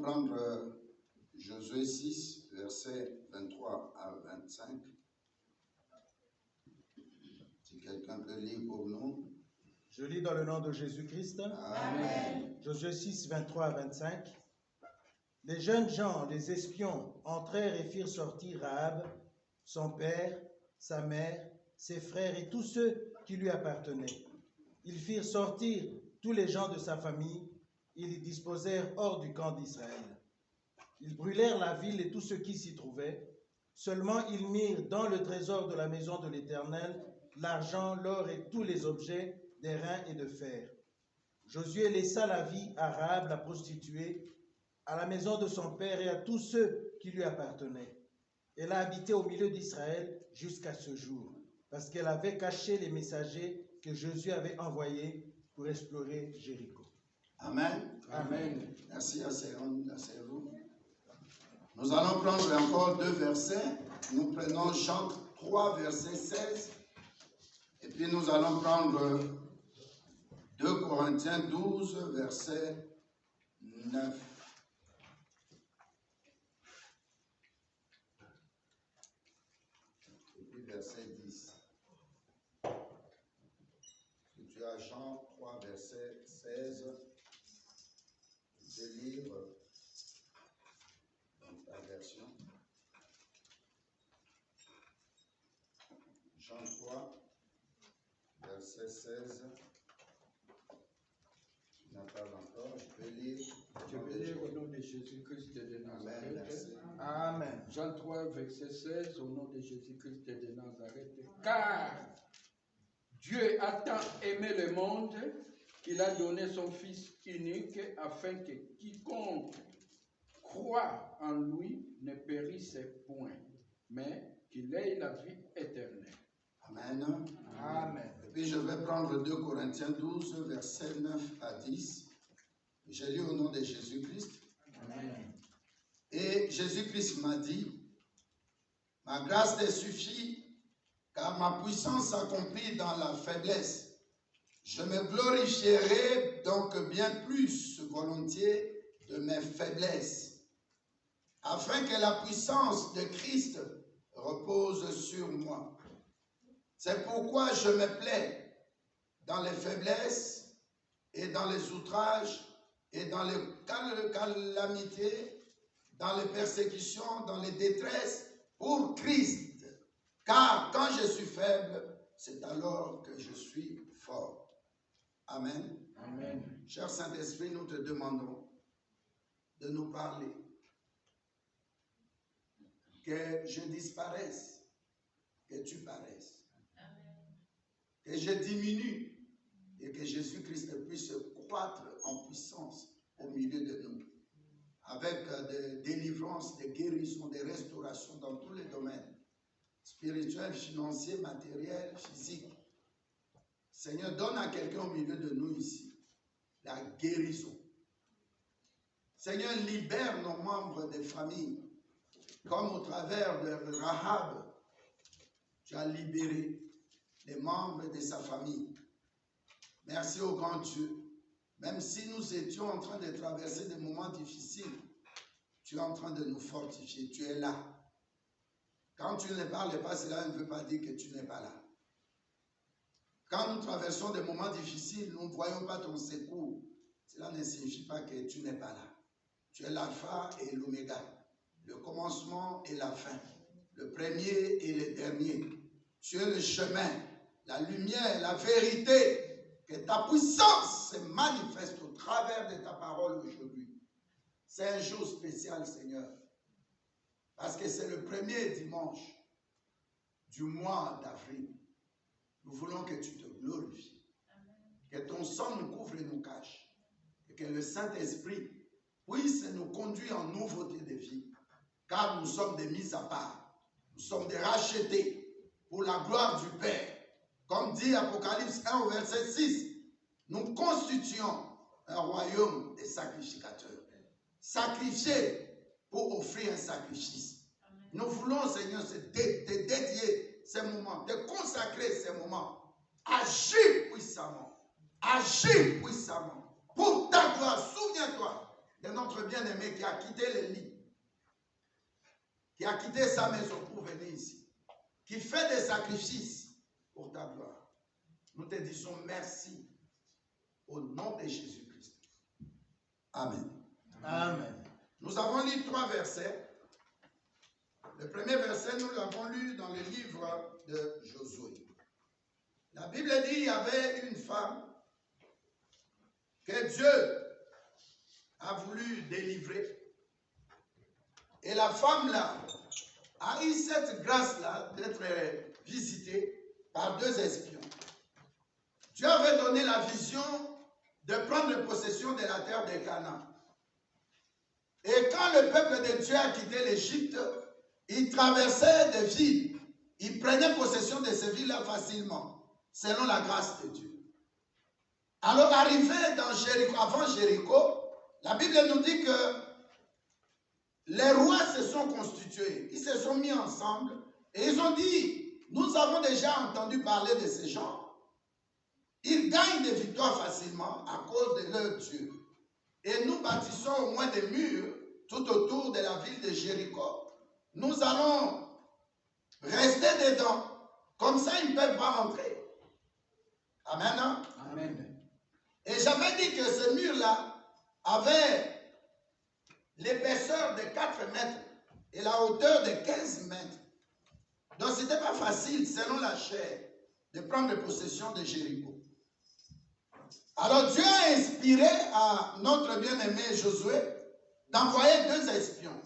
prendre Josué 6, versets 23 à 25. Si quelqu'un peut lire pour nous. Je lis dans le nom de Jésus-Christ. Amen. Josué 6, 23 à 25. Les jeunes gens, les espions, entrèrent et firent sortir Rahab, son père, sa mère, ses frères et tous ceux qui lui appartenaient. Ils firent sortir tous les gens de sa famille, ils les disposèrent hors du camp d'Israël. Ils brûlèrent la ville et tout ce qui s'y trouvait. Seulement ils mirent dans le trésor de la maison de l'Éternel l'argent, l'or et tous les objets d'airain et de fer. Josué laissa la vie à Rahab, la prostituée, à la maison de son père et à tous ceux qui lui appartenaient. Elle a habité au milieu d'Israël jusqu'à ce jour, parce qu'elle avait caché les messagers que Josué avait envoyés pour explorer Jéricho. Amen. Amen. Merci, asseyez-vous. Nous allons prendre encore 2 versets. Nous prenons Jean 3, verset 16. Et puis nous allons prendre 2 Corinthiens 12, verset 9. Et puis verset 10. Et tu as Jean 3, verset 16. Je vais lire dans ta version. Jean 3, verset 16. Tu n'as pas encore, je peux lire. Je vais lire au nom de Jésus-Christ de Nazareth. Amen. Jean 3, verset 16, au nom de Jésus-Christ de Nazareth. Car Dieu a tant aimé le monde qu'il a donné son Fils unique afin que quiconque croit en lui ne périsse point, mais qu'il ait la vie éternelle. Amen. Amen. Et puis je vais prendre 2 Corinthiens 12, versets 9 à 10. Je lis au nom de Jésus-Christ. Amen. Et Jésus-Christ m'a dit, ma grâce te suffit, car ma puissance s'accomplit dans la faiblesse. Je me glorifierai donc bien plus volontiers de mes faiblesses, afin que la puissance de Christ repose sur moi. C'est pourquoi je me plais dans les faiblesses et dans les outrages et dans les calamités, dans les persécutions, dans les détresses pour Christ. Car quand je suis faible, c'est alors que je suis fort. Amen. Amen. Cher Saint-Esprit, nous te demandons de nous parler. Que je disparaisse, que tu paraisses. Que je diminue et que Jésus-Christ puisse croître en puissance au milieu de nous. Avec des délivrances, des guérisons, des restaurations dans tous les domaines. Spirituels, financiers, matériels, physiques. Seigneur, donne à quelqu'un au milieu de nous ici la guérison. Seigneur, libère nos membres des familles, comme au travers de Rahab, tu as libéré les membres de sa famille. Merci au grand Dieu. Même si nous étions en train de traverser des moments difficiles, tu es en train de nous fortifier, tu es là. Quand tu ne parles pas, cela ne veut pas dire que tu n'es pas là. Quand nous traversons des moments difficiles, nous ne voyons pas ton secours. Cela ne signifie pas que tu n'es pas là. Tu es l'alpha et l'oméga, le commencement et la fin, le premier et le dernier. Tu es le chemin, la lumière, la vérité. Que ta puissance se manifeste au travers de ta parole aujourd'hui. C'est un jour spécial, Seigneur. Parce que c'est le premier dimanche du mois d'avril. Nous voulons que tu te glorifies. Que ton sang nous couvre et nous cache. Et que le Saint-Esprit puisse nous conduire en nouveauté de vie. Car nous sommes des mis à part. Nous sommes des rachetés pour la gloire du Père. Comme dit Apocalypse 1 au verset 6, nous constituons un royaume des sacrificateurs. Sacrifiés pour offrir un sacrifice. Amen. Nous voulons, Seigneur, te dédier ces moments, te consacrer ces moments. Agis puissamment. Agis puissamment. Pour ta gloire, souviens-toi de notre bien-aimé qui a quitté le lit, qui a quitté sa maison pour venir ici, qui fait des sacrifices pour ta gloire. Nous te disons merci au nom de Jésus-Christ. Amen. Amen. Nous avons lu 3 versets. Le premier verset, nous l'avons lu dans le livre de Josué. La Bible dit qu'il y avait une femme que Dieu a voulu délivrer. Et la femme-là a eu cette grâce-là d'être visitée par 2 espions. Dieu avait donné la vision de prendre possession de la terre de Canaan. Et quand le peuple de Dieu a quitté l'Égypte, il traversait des villes. Il prenait possession de ces villes-là facilement, selon la grâce de Dieu. Alors, arrivé dans Jéricho, avant Jéricho, la Bible nous dit que les rois se sont constitués. Ils se sont mis ensemble et ils ont dit, nous avons déjà entendu parler de ces gens. Ils gagnent des victoires facilement à cause de leur Dieu. Et nous bâtissons au moins des murs tout autour de la ville de Jéricho. Nous allons rester dedans. Comme ça, ils ne peuvent pas rentrer. Amen. Hein? Amen. Et j'avais dit que ce mur-là avait l'épaisseur de 4 mètres et la hauteur de 15 mètres. Donc, ce n'était pas facile, selon la chair, de prendre possession de Jéricho. Alors, Dieu a inspiré à notre bien-aimé Josué d'envoyer 2 espions.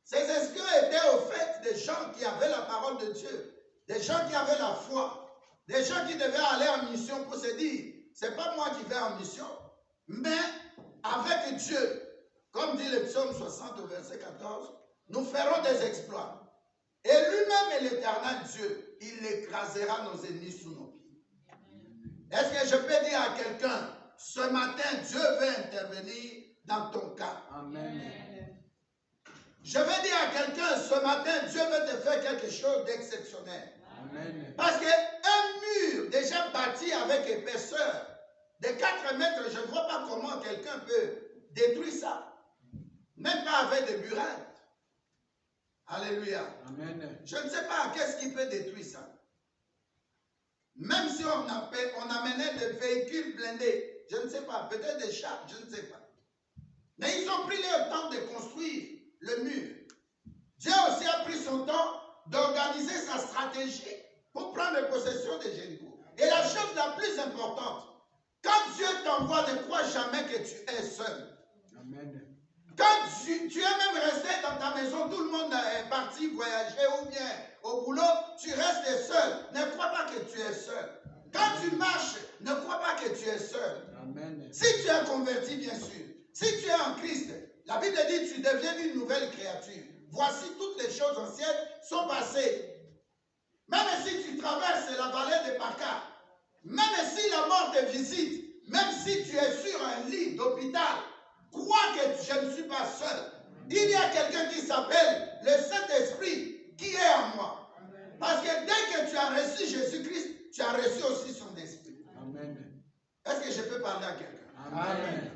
Ces espions étaient au fait des gens qui avaient la parole de Dieu, des gens qui avaient la foi, des gens qui devaient aller en mission pour se dire, c'est pas moi qui vais en mission, mais avec Dieu, comme dit le psaume 60 au verset 14, nous ferons des exploits. Et lui-même est l'éternel Dieu, il écrasera nos ennemis sous nos pieds. Est-ce que je peux dire à quelqu'un, ce matin, Dieu veut intervenir dans ton cas? Amen. Je veux dire à quelqu'un, ce matin, Dieu veut te faire quelque chose d'exceptionnel. Amen. Parce qu'un mur déjà bâti avec épaisseur de 4 mètres, je ne vois pas comment quelqu'un peut détruire ça. Même pas avec des burettes. Alléluia. Amen. Je ne sais pas qu'est-ce qui peut détruire ça. Même si on amenait des véhicules blindés, je ne sais pas, peut-être des chars, je ne sais pas. Mais ils ont pris le temps de construire le mur. Dieu aussi a pris son temps d'organiser sa stratégie pour prendre possession de Jéricho. Et la chose la plus importante, quand Dieu t'envoie, ne crois jamais que tu es seul. Amen. Quand tu es même resté dans ta maison, tout le monde est parti voyager ou bien au boulot, tu restes seul. Ne crois pas que tu es seul. Quand tu marches, ne crois pas que tu es seul. Amen. Si tu es converti, bien sûr, si tu es en Christ, la Bible dit tu deviens une nouvelle créature. Voici toutes les choses anciennes sont passées. Même si tu traverses la vallée de Baca, même si la mort te visite, même si tu es sur un lit d'hôpital, crois que je ne suis pas seul. Il y a quelqu'un qui s'appelle le Saint-Esprit qui est en moi. Parce que dès que tu as reçu Jésus-Christ, tu as reçu aussi son esprit. Amen. Est-ce que je peux parler à quelqu'un? Amen.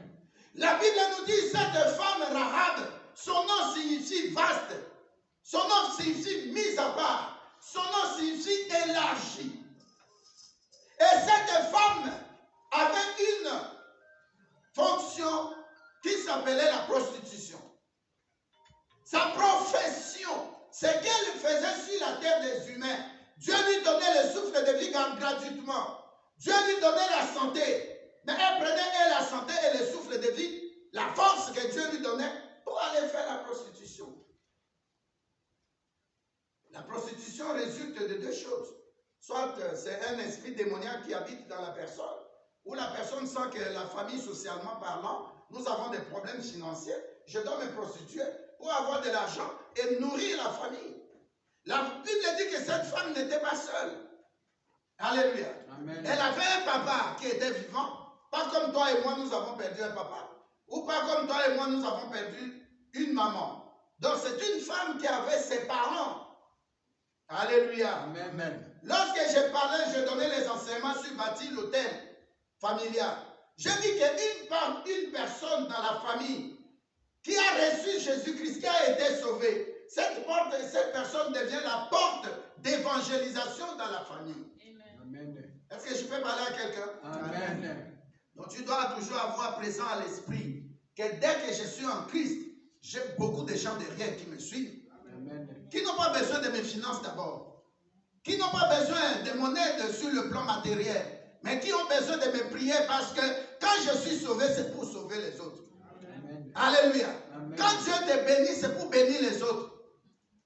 La Bible nous dit cette femme Rahab, son nom signifie vaste. Son nom signifie mise à part. Son nom signifie élargi. Et cette femme avait une fonction qui s'appelait la prostitution. Sa profession, ce qu'elle faisait sur la terre des humains. Dieu lui donnait le souffle de vie gratuitement. Dieu lui donnait la santé. Mais elle prenait la santé et le souffle de vie, la force que Dieu lui donnait pour aller faire la prostitution. La prostitution résulte de 2 choses. Soit c'est un esprit démoniaque qui habite dans la personne, ou la personne sent que la famille, socialement parlant, nous avons des problèmes financiers, je dois me prostituer pour avoir de l'argent et nourrir la famille. La Bible dit que cette femme n'était pas seule. Alléluia. Amen. Elle avait un papa qui était vivant. Pas comme toi et moi, nous avons perdu un papa. Ou pas comme toi et moi, nous avons perdu une maman. Donc, c'est une femme qui avait ses parents. Alléluia. Amen. Lorsque je parlais, je donnais les enseignements sur bâtir l'hôtel familial. Je dis qu'une personne dans la famille qui a reçu Jésus-Christ, qui a été sauvé, cette personne devient la porte d'évangélisation dans la famille. Amen. Est-ce que je peux parler à quelqu'un? Amen. Donc tu dois toujours avoir présent à l'esprit que dès que je suis en Christ, j'ai beaucoup de gens derrière qui me suivent, Amen. qui n'ont pas besoin de mes finances d'abord, qui n'ont pas besoin de mon aide sur le plan matériel, mais qui ont besoin de me prier parce que quand je suis sauvé, c'est pour sauver les autres. Amen. Alléluia. Amen. Quand Dieu te bénit, c'est pour bénir les autres.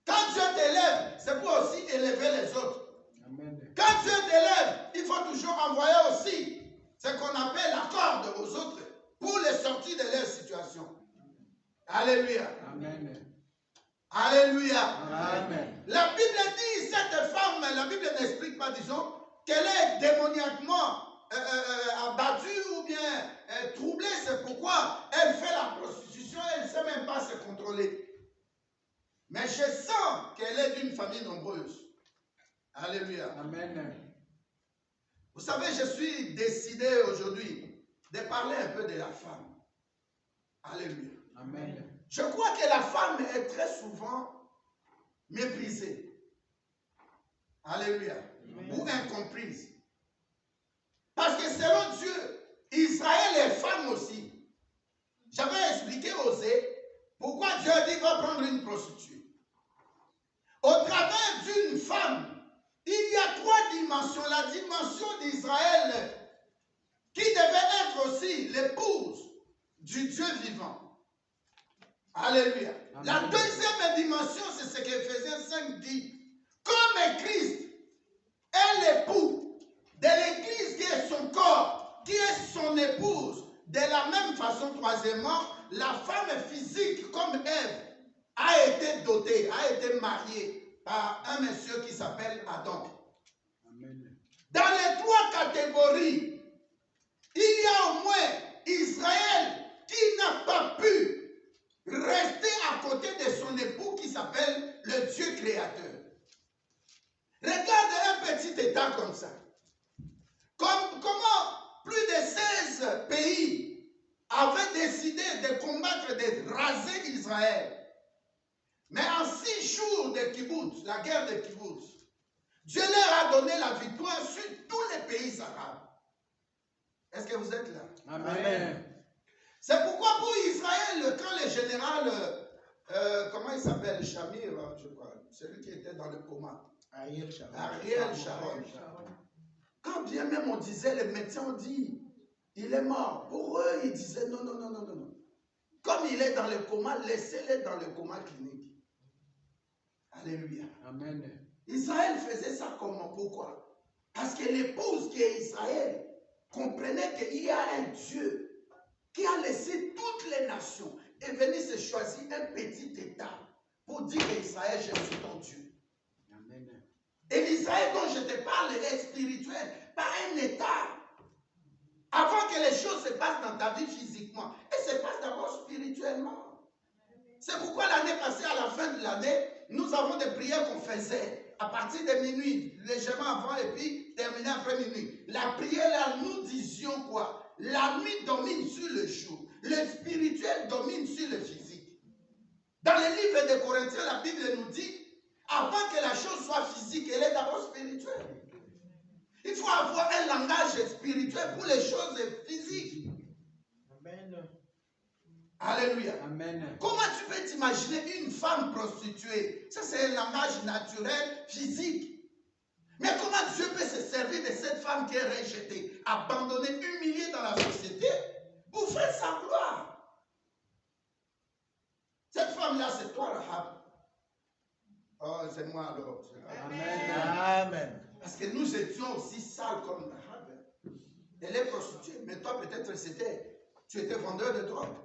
Quand Dieu t'élève, c'est pour aussi élever les autres. Amen. Quand Dieu t'élève, il faut toujours envoyer aussi ce qu'on appelle la corde aux autres pour les sortir de leur situation. Alléluia. Amen. Alléluia. Amen. La Bible dit, cette femme, la Bible n'explique pas, disons, qu'elle est démoniaquement abattue ou bien troublée. C'est pourquoi elle fait la prostitution, elle ne sait même pas se contrôler. Mais je sens qu'elle est d'une famille nombreuse. Alléluia. Amen. Vous savez, je suis décidé aujourd'hui de parler un peu de la femme. Alléluia. Amen. Je crois que la femme est très souvent méprisée. Alléluia. Ou incomprise. Parce que selon Dieu, Israël est femme aussi. J'avais expliqué Osée pourquoi Dieu a dit va prendre une prostituée. Au travers d'une femme, il y a trois dimensions. La dimension d'Israël qui devait être aussi l'épouse du Dieu vivant. Alléluia. Amen. La deuxième dimension, c'est ce qu'Éphésiens 5 dit. Comme Christ est l'époux de l'Église qui est son corps, qui est son épouse, de la même façon, troisièmement, la femme physique comme Ève a été dotée, a été mariée par un monsieur qui s'appelle Adam. Amen. Dans les trois catégories, il y a au moins Israël qui n'a pas pu rester à côté de son époux qui s'appelle le Dieu créateur. Regarde un petit État comme ça. Comment plus de 16 pays avaient décidé de combattre, de raser Israël. Mais en 6 jours de Kibbutz, la guerre de Kibbutz, Dieu leur a donné la victoire sur tous les pays arabes. Est-ce que vous êtes là? Amen. C'est pourquoi pour Israël, quand le général, comment il s'appelle, Shamir, je crois, celui qui était dans le coma, Ariel Sharon. Ariel Sharon. Quand bien même on disait, les médecins ont dit, il est mort. Pour eux, ils disaient non, non, non, non, non, non. Comme il est dans le coma, laissez-le dans le coma clinique. Alléluia. Amen. Israël faisait ça comment? Pourquoi? Parce que l'épouse qui est Israël comprenait qu'il y a un Dieu qui a laissé toutes les nations et venu se choisir un petit État pour dire qu'Israël, je suis ton Dieu. Amen. Et l'Israël dont je te parle est spirituel, pas un État. Avant que les choses se passent dans ta vie physiquement, elles se passent d'abord spirituellement. C'est pourquoi l'année passée, à la fin de l'année, nous avons des prières qu'on faisait à partir de minuit, légèrement avant et puis terminé après minuit. La prière là, nous disions quoi? La nuit domine sur le jour. Le spirituel domine sur le physique. Dans le livre de Corinthiens, la Bible nous dit, avant que la chose soit physique, elle est d'abord spirituelle. Il faut avoir un langage spirituel pour les choses physiques. Amen. Alléluia. Amen. Comment tu peux t'imaginer une femme prostituée? Ça, c'est un langage naturel, physique. Mais comment Dieu peut se servir de cette femme qui est rejetée, abandonnée, humiliée dans la société pour faire sa gloire? Cette femme-là, c'est toi, Rahab. Oh, c'est moi alors. Amen. Amen. Parce que nous étions aussi sales comme Rahab. Elle est prostituée, mais toi, peut-être, tu étais vendeur de drogue.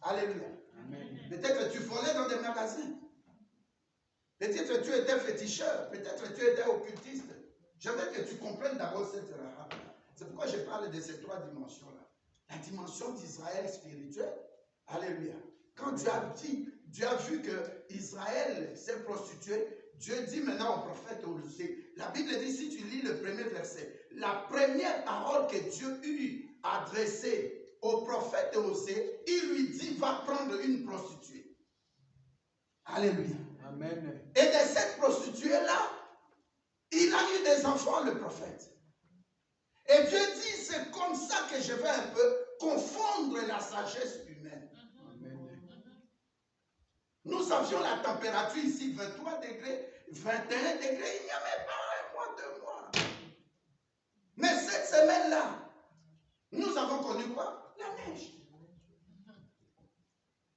Alléluia. Amen. Peut-être tu volais dans des magasins. Peut-être tu étais féticheur. Peut-être tu étais occultiste. Je veux que tu comprennes d'abord cette Rahab. C'est pourquoi je parle de ces trois dimensions-là. La dimension d'Israël spirituel. Alléluia. Quand Dieu a vu que Israël s'est prostitué, Dieu dit maintenant au prophète Osée. La Bible dit, si tu lis le premier verset, la première parole que Dieu eut adressée au prophète Osée, il lui dit, va prendre une prostituée. Alléluia. Amen. Et de cette prostituée-là, il a eu des enfants, le prophète. Et Dieu dit, c'est comme ça que je vais un peu confondre la sagesse humaine. Amen. Nous avions la température ici, 23 degrés, 21 degrés, il n'y avait pas un mois, 2 mois. Mais cette semaine-là, nous avons connu quoi? La neige.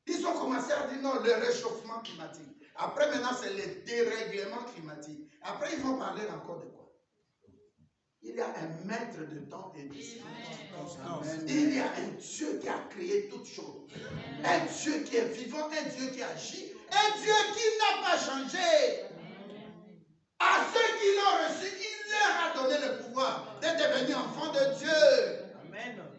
Ils ont commencé à dire non, le réchauffement climatique. Après, maintenant, c'est le dérèglement climatique. Après, ils vont parler encore de quoi? Il y a un maître de temps et de silence. Il y a un Dieu qui a créé toutes choses. Un Dieu qui est vivant, un Dieu qui agit, un Dieu qui n'a pas changé. À ceux qui l'ont reçu, il leur a donné le pouvoir de devenir enfants de Dieu.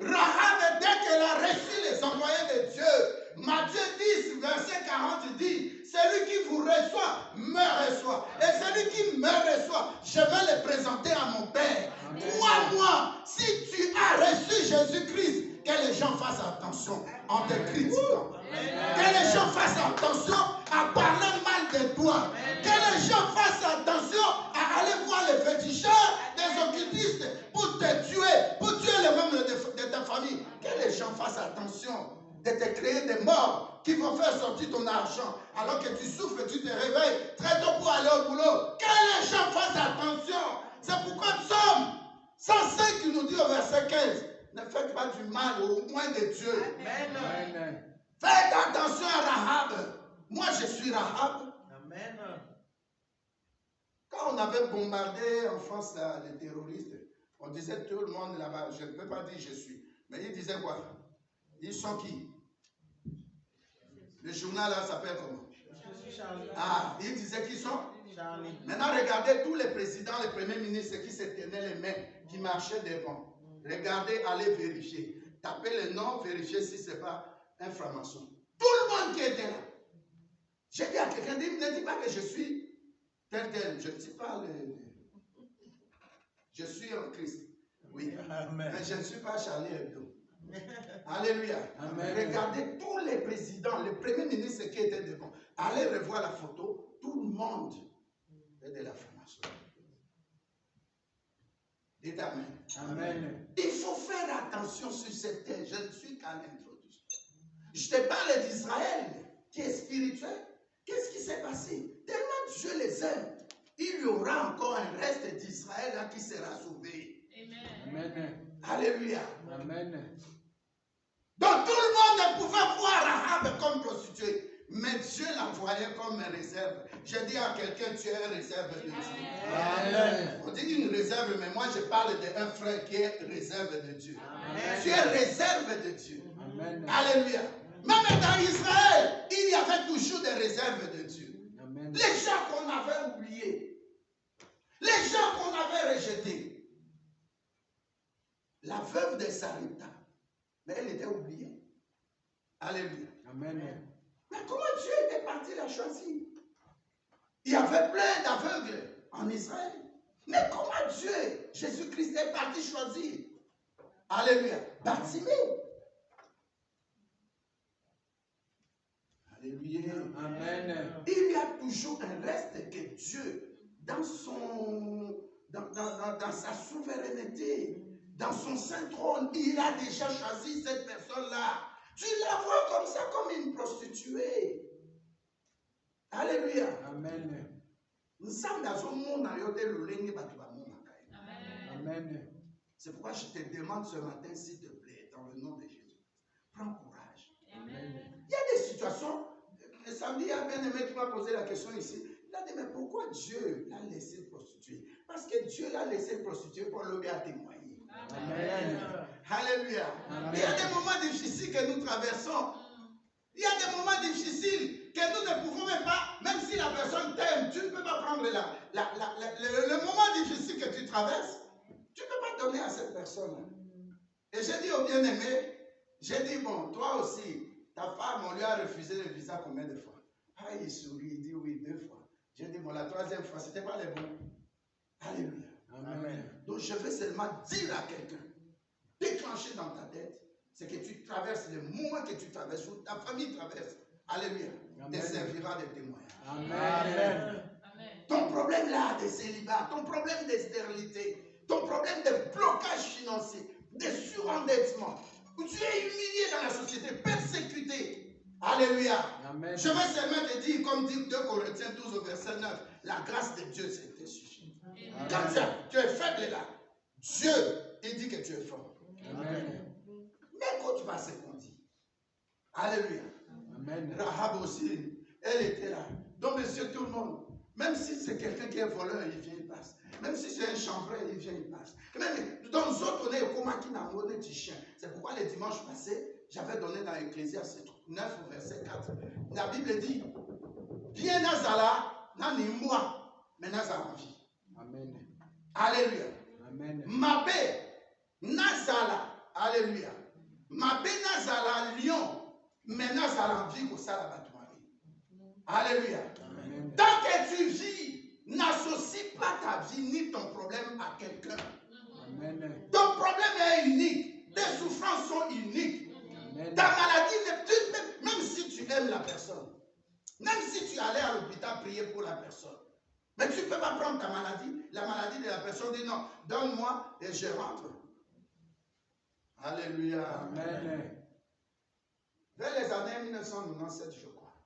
Rahab, dès qu'elle a reçu les envoyés de Dieu, Matthieu 10, verset 40 dit, celui qui vous reçoit, me reçoit. Et celui qui me reçoit, je vais le présenter à mon Père. Crois-moi, si tu as reçu Jésus-Christ, que les gens fassent attention en te critiquant. Que les gens fassent attention à parler mal de toi. Que les gens fassent attention à aller voir les féticheurs, des occultistes, pour te tuer, pour tuer les membres de ta famille. Que les gens fassent attention de te créer des morts qui vont faire sortir ton argent alors que tu souffres, tu te réveilles très tôt pour aller au boulot. Que les gens fassent attention. C'est pourquoi Psaume 105 qui nous dit au verset 15, ne faites pas du mal au moins de Dieu. Amen. Faites attention à Rahab. Moi, je suis Rahab. Amen. Quand on avait bombardé en France les terroristes, on disait tout le monde là-bas, je ne peux pas dire je suis, mais ils disaient quoi? Ils sont qui? Le journal là s'appelle comment? Ah, ils disaient qu'ils sont? Charlie. Maintenant, regardez tous les présidents, les premiers ministres qui se tenaient les mains, qui marchaient devant. Regardez, allez vérifier. Tapez le nom, vérifiez si ce n'est pas un franc-maçon. Tout le monde qui était là. J'ai dit à quelqu'un, ne dis pas que je suis tel. Je ne dis pas je suis en Christ. Oui. Amen. Mais je ne suis pas Charlie Hebdo. Alléluia. Amen. Regardez tous les présidents, les premiers ministres qui étaient devant. Allez revoir la photo. Tout le monde est de la formation. Dites Amen. Amen. Il faut faire attention sur cette terre. Je ne suis qu'à l'introduction. Je te parle d'Israël qui est spirituel. Qu'est-ce qui s'est passé? Tellement Dieu les aime. Il y aura encore un reste d'Israël là qui sera sauvé. Amen. Alléluia. Amen. Donc tout le monde ne pouvait voir Rahab comme prostituée. Mais Dieu la voyait comme une réserve. Je dis à quelqu'un, tu es une réserve de Dieu. Amen. On dit une réserve, mais moi je parle d'un frère qui est réserve de Dieu. Amen. Tu es réserve de Dieu. Amen. Alléluia. Même dans Israël, il y avait toujours des réserves de Dieu. Amen. Les gens qu'on avait oubliés. Les gens qu'on avait rejetés. La veuve de Sarepta. Mais elle était oubliée. Alléluia. Amen. Mais comment Dieu était parti la choisir? Il y avait plein d'aveugles en Israël. Mais comment Dieu, Jésus-Christ, est parti choisir? Alléluia. Bartimée. Alléluia. Amen. Il y a toujours un reste que Dieu, dans sa souveraineté, dans son saint trône, il a déjà choisi cette personne-là. Tu la vois comme ça, comme une prostituée. Alléluia. Amen. Amen. C'est pourquoi je te demande ce matin, s'il te plaît, dans le nom de Jésus, prends courage. Amen. Il y a des situations. Le samedi, il y a un bien-aimé qui m'a posé la question ici. Il a dit, mais pourquoi Dieu l'a laissé prostituer? Parce que Dieu l'a laissé prostituer pour lui à témoigner. Amen. Alléluia. Amen. Il y a des moments difficiles que nous traversons. Il y a des moments difficiles que nous ne pouvons même pas, même si la personne t'aime, tu ne peux pas prendre le moment difficile que tu traverses. Tu ne peux pas donner à cette personne. Et j'ai dit au bien-aimé, j'ai dit, bon, toi aussi, ta femme, on lui a refusé le visa combien de fois? Ah, il sourit, il dit oui, 2 fois. J'ai dit, bon, la 3e fois, ce n'était pas les bons. Alléluia. Amen. Donc, je veux seulement dire à quelqu'un, déclencher dans ta tête, c'est que tu traverses les moments que tu traverses, ou ta famille traverse. Alléluia. Te servira de témoin. Amen. Ton problème là de célibat, ton problème de stérilité, ton problème de blocage financier, de surendettement, où tu es humilié dans la société, persécuté. Alléluia. Amen. Je vais seulement te dire, comme dit 2 Corinthiens 12 au verset 9, la grâce de Dieu, c'est te suffit. Quand tu es faible là, Dieu, il dit que tu es fort. Amen. Mais quand tu vas ce qu'on dit. Alléluia. Amen. Rahab aussi, elle était là. Donc, monsieur, tout le monde, même si c'est quelqu'un qui est voleur, il vient, il passe. Même si c'est un chambreur, il vient, il passe. Même dans nous autres, on est comme qui n'a pas de chien. C'est pourquoi le dimanche passé, j'avais donné dans Ecclésiaste 9, verset 4. La Bible dit, bien Nazala, n'a ni moi, mais Nazala en vie. Amen. Alléluia. Amen. Mabé, Nazala, alléluia. Mabé Nazala, lion, mais Nazala en vie au Salabatouari. Alléluia. Amen. Tant que tu vis, n'associe pas ta vie ni ton problème à quelqu'un. Amen. Ton problème est unique. Tes souffrances sont uniques. Amen. Ta maladie, même si tu aimes la personne, même si tu allais à l'hôpital prier pour la personne, mais tu ne peux pas prendre ta maladie, la maladie de la personne, dit non, donne-moi et je rentre. Alléluia. Amen. Vers les années 1997, je crois,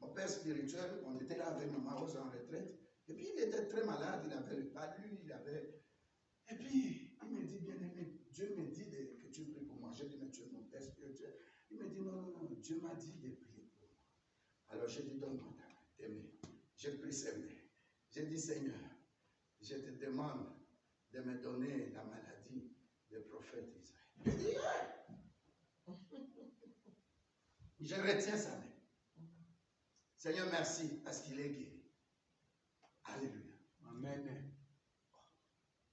mon père spirituel, on était là avec maman Rose en retraite, et puis il était très malade, il avait le palu, il avait... Et puis, il me dit, bien-aimé, Dieu me dit que tu pries pour moi. J'ai dit, mais tu es mon père spirituel. Il me dit, non, non, non, Dieu m'a dit de prier pour moi. Alors j'ai dit, donne-moi ta main, tes mains. J'ai pris ses mains. J'ai dit, Seigneur, je te demande de me donner la maladie du prophète Isaïe. Il dit, ouais. Je retiens sa main. Seigneur, merci parce qu'il est guéri. Alléluia. Amen.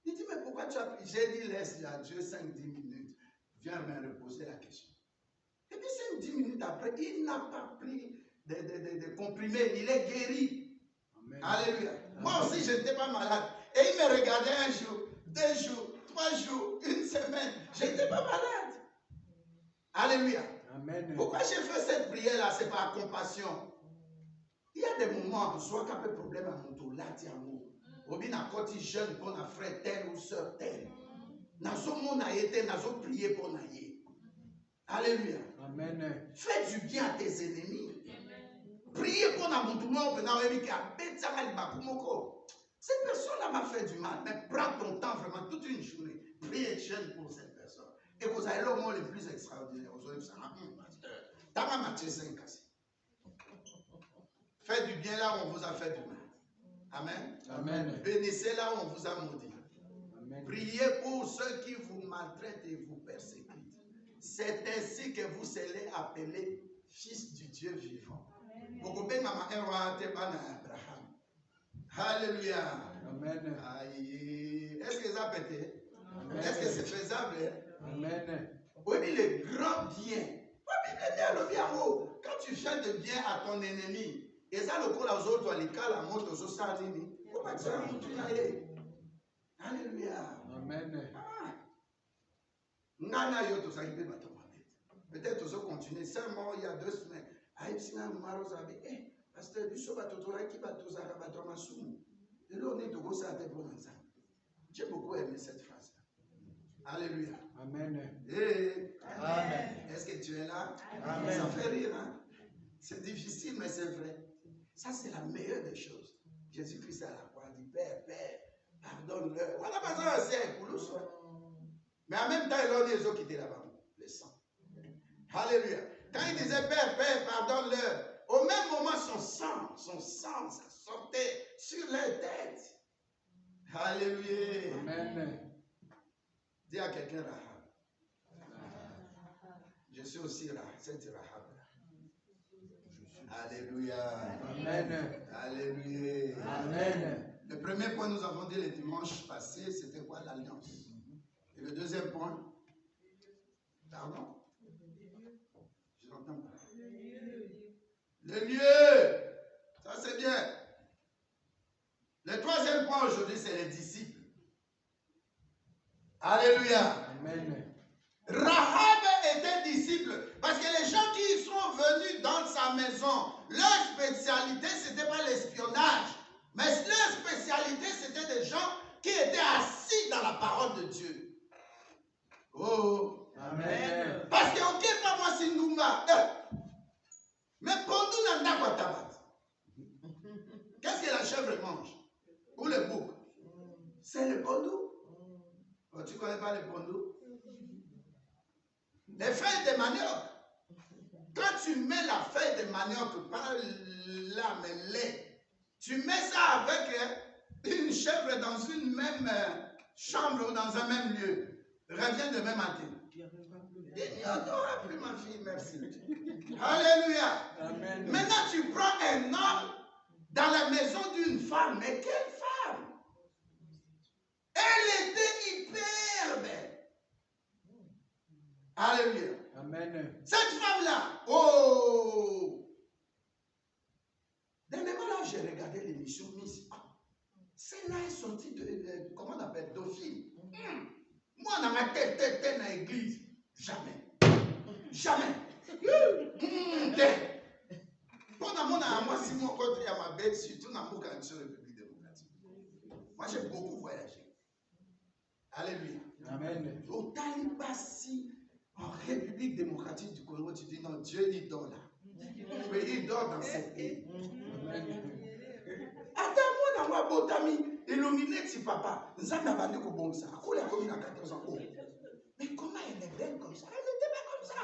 Il dit, mais pourquoi tu as pris? J'ai dit, laisse à Dieu 5-10 minutes. Viens me reposer la question. Et puis 5-10 minutes après, il n'a pas pris de comprimés. Il est guéri. Amen. Alléluia. Amen. Moi aussi, je n'étais pas malade. Et il me regardait un jour, 2 jours, 3 jours, 1 semaine. Je n'étais pas malade. Alléluia. Amen. Pourquoi j'ai fait cette prière-là? C'est par compassion. Il y a des moments où soit qu'il y a un problème à mon tour, là, tiens, Obi na koti jeune pour na frère tel ou soeur tel. Nazo mon a été, nazo prié pour naïe. Alléluia. Amen. Fais du bien à tes ennemis. Priez pour na moutouma ou na webi ki a betsama li bakumoko. Cette personne-là m'a fait du mal, mais prends ton temps vraiment toute une journée. Prie et jeûne pour cette personne. Et vous avez le mot le plus extraordinaire. Vous avez ça, pasteur. T'as ma Matthieu 5 cassé. Faites du bien là où on vous a fait du mal. Amen. Amen. Bénissez là où on vous a maudit. Amen. Priez pour ceux qui vous maltraitent et vous persécutent. C'est ainsi que vous serez appelés fils du Dieu vivant. Abraham. Alléluia. Amen. Aïe. Est-ce que ça a pété? Amen. Est-ce que c'est faisable? Amen. Oui, le grand bien. Quand tu fais de bien à ton ennemi, et ça le coup aux autres, les cas, la moto, aux autres, alléluia. Amen. Peut-être aux autres continuer. Seulement, il y a 2 semaines, pasteur, j'ai beaucoup aimé cette phrase. Alléluia. Amen. Amen. Est-ce que tu es là? Amen. Ça fait rire, hein? C'est difficile, mais c'est vrai. Ça, c'est la meilleure des choses. Jésus-Christ à la croix dit, Père, Père, pardonne-leur. Voilà, pas ça, c'est pour nous. Mais en même temps, il a dit les autres qui étaient là-bas, le sang. Alléluia. Quand il disait, Père, Père, pardonne-leur, au même moment, son sang, ça sortait sur leur tête. Alléluia. Amen. Dis à quelqu'un, Rahab. Je suis aussi Rahab, c'est Rahab. Alléluia. Amen. Alléluia. Amen. Le premier point, nous avons dit le dimanche passé, c'était quoi? L'alliance. Et le deuxième point? Pardon? Je n'entends pas. Le lieu. Ça, c'est bien. Le troisième point aujourd'hui, c'est les disciples. Alléluia. Amen. Rahab était leur spécialité, ce n'était pas l'espionnage. Mais leur spécialité, c'était des gens qui étaient assis dans la parole de Dieu. Oh. Amen. Parce que, ok, pas moi, c'est Ngoumba. Mais pendant la Nakwatabat, qu'est-ce que la chèvre mange? Ou le bouc? C'est le pondou. Oh, tu ne connais pas le pondou? Les feuilles de manioc. Quand tu mets la feuille de manioc, pas là, mais lait, tu mets ça avec une chèvre dans une même chambre ou dans un même lieu. Reviens demain matin. Il n'y aura plus, ma fille, merci. Alléluia. Amen. Maintenant, tu prends un homme dans la maison d'une femme. Mais quelle femme? Elle était hyper belle. Alléluia. Amen. Cette femme-là, oh! Dernièrement, là, j'ai regardé l'émission Miss. Celle-là est sortie de comment on appelle, Dauphine. Moi, dans ma tête, dans l'église, jamais. Jamais. Pendant mon moi, si mon côté à ma bête, surtout dans mon candidat République démocratique. Moi, j'ai beaucoup voyagé. Alléluia. Amen. Autant il passe si en République démocratique du Congo, tu dis non, Dieu il dort là. Mais il dort dans ce pays. Attends-moi dans ma botami, illuminé si papa. Nzana va dire que bon ça. À quoi la commune à 14 ans? Mais comment elle est belle comme ça? Elle n'était pas comme ça.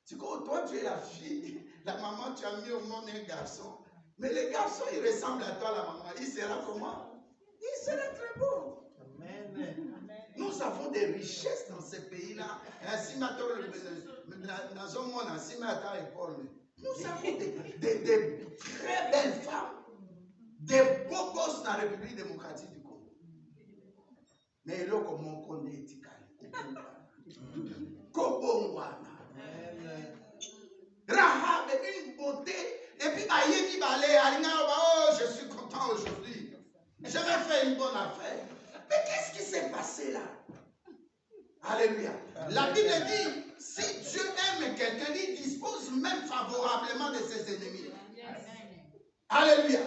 Tu vois, toi tu es la fille, la maman tu as mis au monde un garçon. Mais le garçon il ressemble à toi la maman. Il sera comment? Il sera très beau. Amen. Nous avons des richesses dans ce pays-là. Nous avons des très belles femmes, des beaux gosses dans la République démocratique du Congo. Mais là, comme on connaît, Rahab est une beauté. Et puis, oh, je suis content aujourd'hui. Je vais faire une bonne affaire. Mais qu'est-ce qui s'est passé là? Alléluia. La Bible dit, si Dieu aime quelqu'un, il dispose même favorablement de ses ennemis. Alléluia.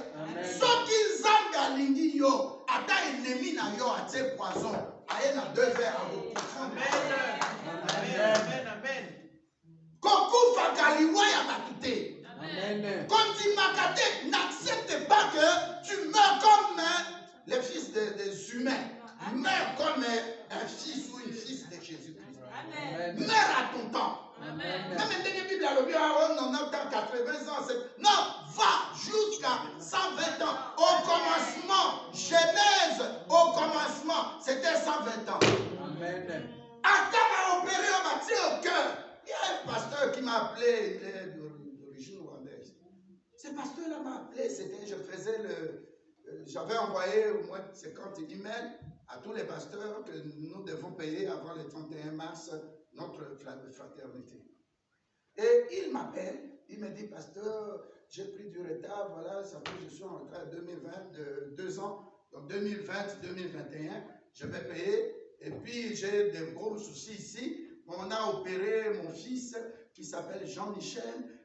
Sauf qu'ils ont galingi yo, ata ennemi na yo a tes poison, aye na deux verres à vous. Amen. Amen. Koku fakaliwa ya batute. Amen. Quand tu m'accates, n'accepte pas que tu meurs comme les fils des humains. Meurs comme un fils ou une fils de Jésus-Christ. Meurs à ton temps. Amen. Même la Bible a le bien, 90 ans, 80 ans. Non, va jusqu'à 120 ans. Au commencement, Genèse, au commencement, c'était 120 ans. Amen. Adam a opéré au bâti au cœur. Il y a un pasteur qui m'a appelé, il est d'origine rwandaise. Ce pasteur-là m'a appelé, je faisais j'avais envoyé au moins 50 emails à tous les pasteurs que nous devons payer avant le 31 mars notre fraternité. Et il m'appelle, il me dit, pasteur, j'ai pris du retard, voilà, ça fait que je suis en retard 2020, 2 ans, donc 2020-2021, je vais payer. Et puis j'ai des gros soucis ici. On a opéré mon fils qui s'appelle Jean-Michel.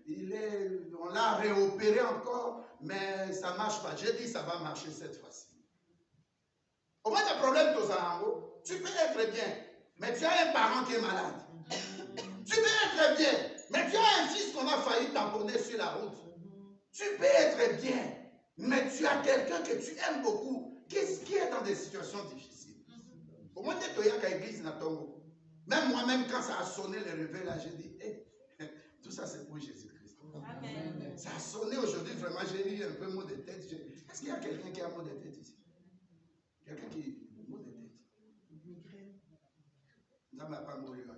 On l'a réopéré encore, mais ça ne marche pas. J'ai dit ça va marcher cette fois-ci. Au moins, le problème, tu peux être bien, mais tu as un parent qui est malade. Tu peux être bien, mais tu as un fils qu'on a failli tamponner sur la route. Tu peux être bien, mais tu as quelqu'un que tu aimes beaucoup, qui est dans des situations difficiles. Au moins, tu es à l'église dans ton mot. Même moi-même, quand ça a sonné le réveil, là, j'ai dit, hey, tout ça c'est pour Jésus-Christ. Amen. Ça a sonné aujourd'hui, vraiment, j'ai eu un peu mot de tête. Est-ce qu'il y a quelqu'un qui a mot de tête ici? Quelqu'un qui a mot de tête? Non, mais pas mourir à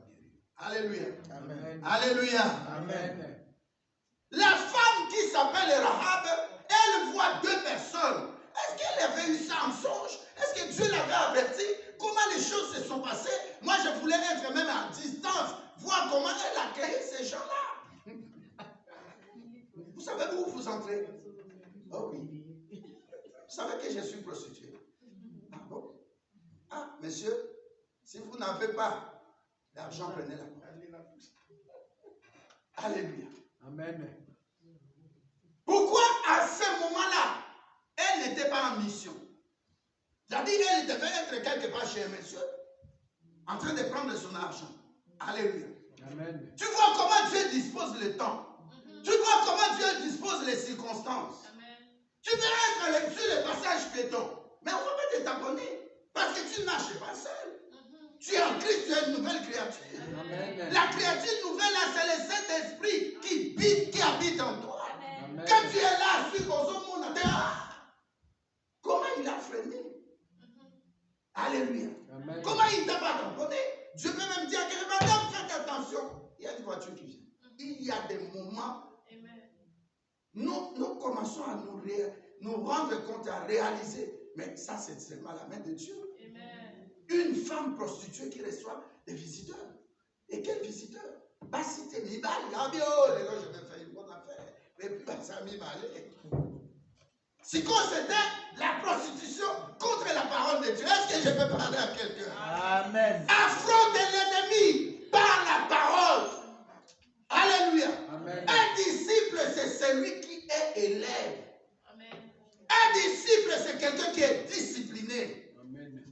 guérir. Alléluia. Amen. Alléluia. Amen. La femme qui s'appelle Rahab, elle voit 2 personnes. Est-ce qu'elle avait eu ça en songe? Est-ce que Dieu l'avait averti? Comment les choses se sont passées? Moi, je voulais être même à distance, voir comment elle accueillait ces gens-là. Vous savez où vous entrez? Oh oui. Vous savez que je suis prostituée. Ah bon? Ah, monsieur, si vous n'avez pas d'argent, prenez la porte. Alléluia. Amen. Pourquoi à ce moment-là, elle n'était pas en mission? C'est-à-dire qu'elle devait être quelque part chez un monsieur, en train de prendre son argent. Alléluia. Amen. Tu vois comment Dieu dispose le temps. Tu vois comment Dieu dispose les circonstances. Tu peux être sur le passage piéton, mais on va pas te tamponner parce que tu ne marches pas seul. Tu es en Christ, tu es une nouvelle créature. Amen. La créature nouvelle, là, c'est le Saint-Esprit qui habite en toi. Amen. Quand tu es là, sur mon comment il a freiné? Alléluia. Amen. Comment il t'a pas tamponné? Je peux même dire que madame, faites attention. Il y a des voitures qui viennent. Il y a des moments. Nous commençons à nous rendre compte, à réaliser. Mais ça, c'est seulement la main de Dieu. Amen. Une femme prostituée qui reçoit des visiteurs. Et quel visiteur? Bah, si t'es mis mal, il a dit, oh, les gars, je vais faire une bonne affaire. Et puis, bah, ça m'a mis mal. Si c'était la prostitution contre la parole de Dieu, est-ce que je peux parler à quelqu'un? Amen. Affronte l'ennemi par la parole. Alléluia. Amen. Un disciple, c'est celui qui est élève. Amen. Un disciple, c'est quelqu'un qui est discipliné, Amen.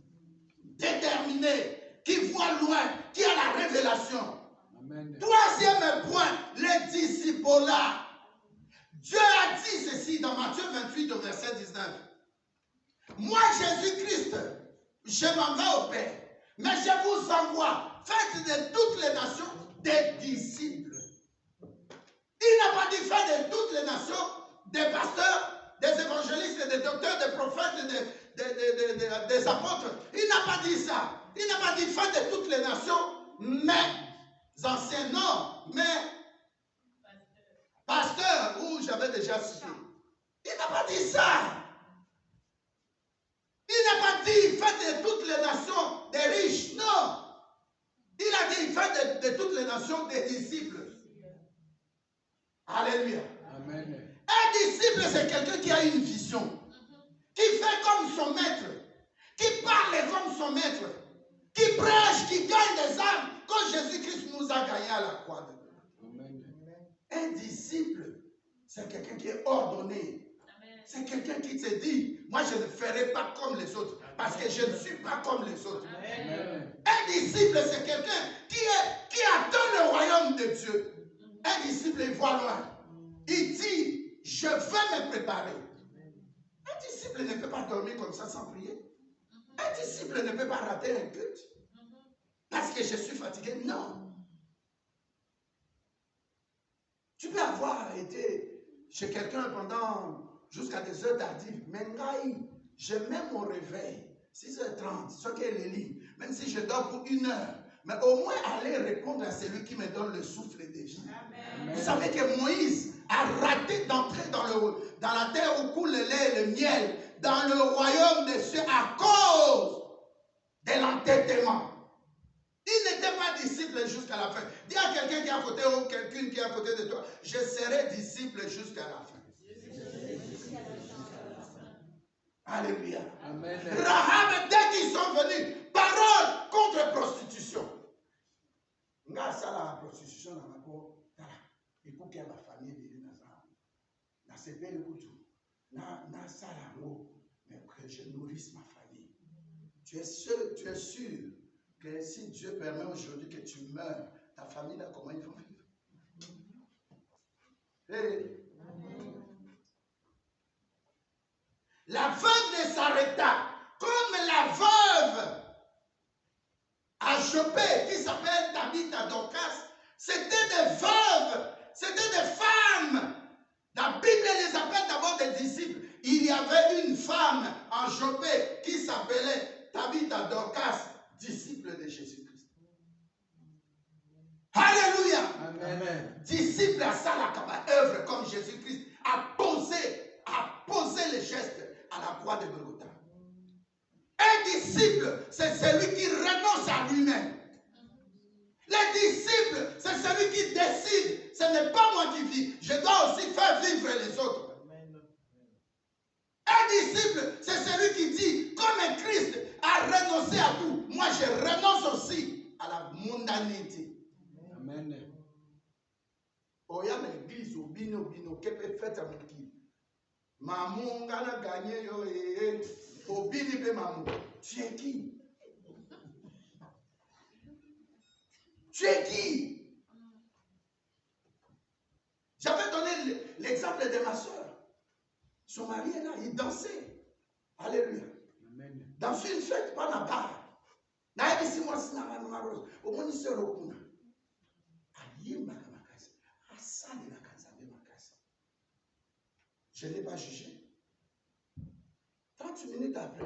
déterminé, qui voit loin, qui a la révélation. Amen. Troisième point, le disciple-là. Dieu a dit ceci dans Matthieu 28, au verset 19. Moi, Jésus-Christ, je m'en vais au Père, mais je vous envoie. Faites de toutes les nations des disciples. Il n'a pas dit faites de toutes les nations des pasteurs, des évangélistes, des docteurs, des prophètes, des apôtres. Il n'a pas dit ça. Il n'a pas dit faites de toutes les nations, mais anciens, non, mais pasteur, où j'avais déjà cité. Il n'a pas dit ça. Il n'a pas dit faites de toutes les nations des riches. Non. Il a dit faites de toutes les nations des disciples. Alléluia. Amen. Un disciple, c'est quelqu'un qui a une vision, qui fait comme son maître, qui parle comme son maître, qui prêche, qui gagne des âmes, comme Jésus-Christ nous a gagné à la croix. Amen. Un disciple, c'est quelqu'un qui est ordonné. C'est quelqu'un qui te dit, moi je ne ferai pas comme les autres, parce que je ne suis pas comme les autres. Amen. Un disciple, c'est quelqu'un qui attend le royaume de Dieu. Un disciple, il voit loin. Il dit, je vais me préparer. Un disciple ne peut pas dormir comme ça sans prier. Un disciple ne peut pas rater un culte. Parce que je suis fatigué. Non. Tu peux avoir été chez quelqu'un jusqu'à des heures tardives. Mais je mets mon réveil. 6h30, ce qu'elle est lit. Même si je dors pour 1 heure. Mais au moins aller répondre à celui qui me donne le souffle de vie. Amen. Vous savez que Moïse a raté d'entrer dans la terre où coule le lait et le miel, dans le royaume des cieux à cause de l'entêtement. Il n'était pas disciple jusqu'à la fin. Dis à quelqu'un qui est à côté ou quelqu'un qui est à côté de toi, je serai disciple jusqu'à la fin. Alléluia. Amen. Rahab, dès qu'ils sont venus, parole contre prostitution. Nga sala la prostitution na mako tala ikuke ba famille de na sepele kutu na sala ngo mais que je nourrisse ma famille. Tu es sûr que si Dieu permet aujourd'hui que tu meurs, ta famille là comment ils vont vivre? Hey. La veuve ne s'arrêta comme la veuve à Jopé, qui s'appelle Tabitha Dorcas. C'était des veuves, c'était des femmes. La Bible les appelle d'abord des disciples. Il y avait une femme en Jopé qui s'appelait Tabitha Dorcas, disciple de Jésus-Christ. Alléluia. Amen. Disciple à ça, la œuvre comme Jésus-Christ a posé les gestes à la croix de Golgotha. Un disciple, c'est celui qui renonce à lui-même. Le disciple, c'est celui qui décide. Ce n'est pas moi qui vis. Je dois aussi faire vivre les autres. Un disciple, c'est celui qui dit, comme Christ a renoncé à tout, moi je renonce aussi à la mondanité. Amen. Oya na église obino kepe fête amiki. Maman ngana gagné yo obini be maman. Tu es qui? Tu es qui? J'avais donné l'exemple de ma soeur. Son mari est là, il dansait. Alléluia. Amen. Dans une fête, pas na bar. Na ebisi moi si na mama rose. Au moins c'est rokuna. Ayimba makasi. Asali na kanzabe makasi. Je ne l'ai pas jugé. 30 minutes après,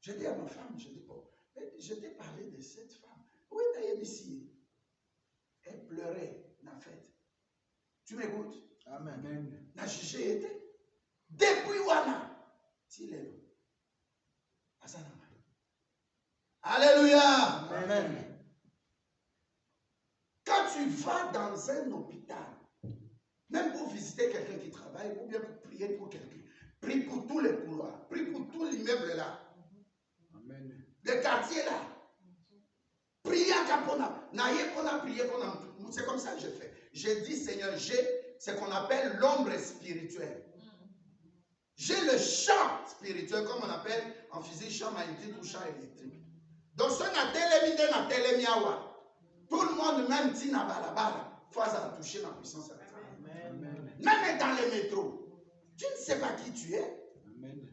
je dis à ma femme, je dis, bon, je t'ai parlé de cette femme. Oui, d'ailleurs ici. Elle pleurait, la fête. Tu m'écoutes? Amen. N'a jugé été. Depuis Wana. S'il est là. Alléluia. Amen. Quand tu vas dans un hôpital, même pour visiter quelqu'un qui travaille, ou bien pour prier pour quelqu'un, prie pour tous les couloirs, prie pour tout l'immeuble là. Amen. Le quartier là. Priez à Capona. N'ayez pas prier pour nous. C'est comme ça que je fais. J'ai dit, Seigneur, j'ai ce qu'on appelle l'ombre spirituelle. J'ai le champ spirituel, comme on appelle en physique champ magnétique ou champ électrique. Donc, ce n'a télé tout le monde, même si n'a pas la balle, faut toucher ma puissance. Amen. Même dans les métros, tu ne sais pas qui tu es. Amen.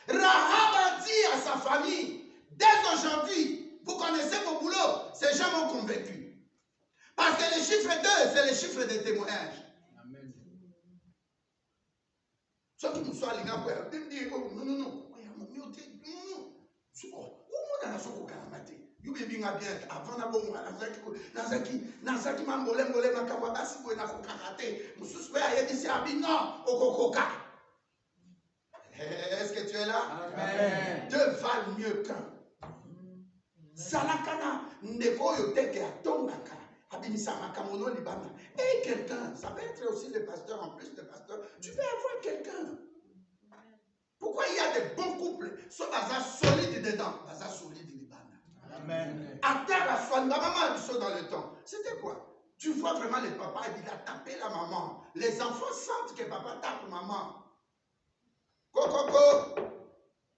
Rahab a dit à sa famille, dès aujourd'hui, vous connaissez mon boulot, ces gens m'ont convaincu. Parce que le chiffre 2, c'est le chiffre des témoignages. Amen. Ceux qui nous sont allés, non. Est-ce que tu es là? Amen. Deux valent mieux qu'un. Salakana, ndeko yoteke atongaka, abimisama kamono libana. Et quelqu'un, ça peut être aussi le pasteur en plus de pasteur. Tu peux avoir quelqu'un. Pourquoi il y a des bons couples, soit baza solide dedans, baza solide libana. Amen. À terre à soi, la maman a dans le temps. C'était quoi? Tu vois vraiment le papa, il a tapé la maman. Les enfants sentent que papa tape maman. Kokoko,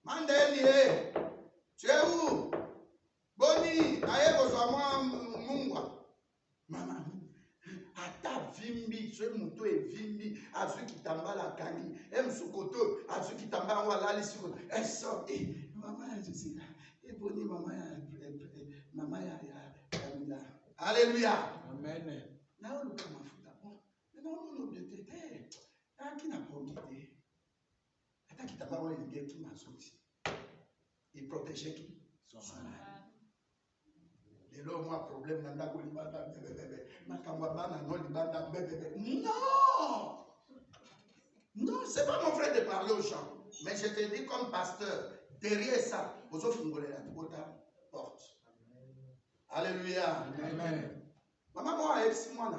Mandeli, tu es où? Boni, aye bozwa mungwa. Maman, ata vimbi, ce muto est vimbi, à ceux qui t'emballent à Kani, aime sous koto, à ceux qui t'emballent à la liste, elle sort, maman, je sais là, et Boni, maman, alléluia. Amen. Là, on le comment foutre bon. Non, non, de tête, qui n'a pas quitté. Attends, qui t'a pas envoyé le gars qui m'a sorti. Il protégeait qui? Son mari. Et là, moi, problème, non! Non, c'est pas mon frère de parler aux gens. Mais je te dis comme pasteur, derrière ça, vous offrez la porte. Alléluia. Amen. Maman, moi, elle si moi,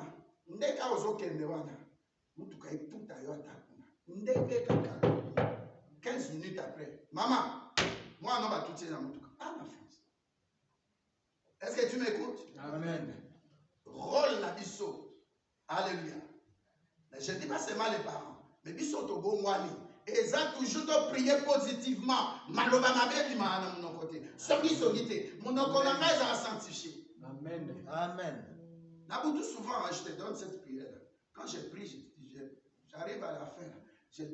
ndeka ozokende wana. Mutuka tout à l'heure. Ndeka 15 minutes après. Maman, moi, non, va tout dans Mutuka. Ah, ma France. Est-ce que tu m'écoutes? Amen. Rôle la bisso. Alléluia. Je ne dis pas seulement les parents, mais bisso to bon wani. Et ça toujours de prier positivement. Maloba na bien du mana mon côté. Soki solité. Mon okolanga est sanctifié. Amen. Amen. Naboudou souvent, je te donne cette prière. Quand je prie, j'arrive à la fin,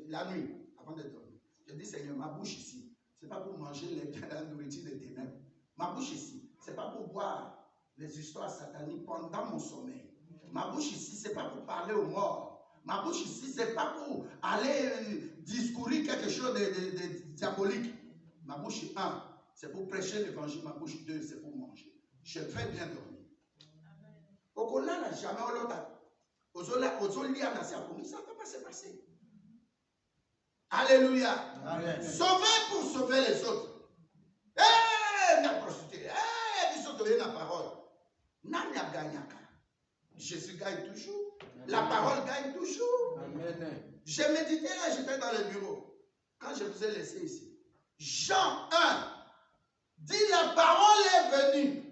la nuit, avant de dormir. Je dis, Seigneur, ma bouche ici, ce n'est pas pour manger la nourriture des ténèbres. Ma bouche ici, ce n'est pas pour boire les histoires sataniques pendant mon sommeil. Ma bouche ici, ce n'est pas pour parler aux morts. Ma bouche ici, ce n'est pas pour aller discourir quelque chose de diabolique. Ma bouche 1, c'est pour prêcher l'évangile. Ma bouche 2, c'est pour manger. Je vais bien dormir. Okola n'a jamais ça ne peut pas se passer. Alléluia. Amen. Sauver pour sauver les autres. La prostituée. La parole. Nanya gagnaka. Jésus gagne toujours. La parole gagne toujours. Amen. Je méditais là, j'étais dans le bureau. Quand je vous ai laissé ici. Jean 1 dit la parole est venue.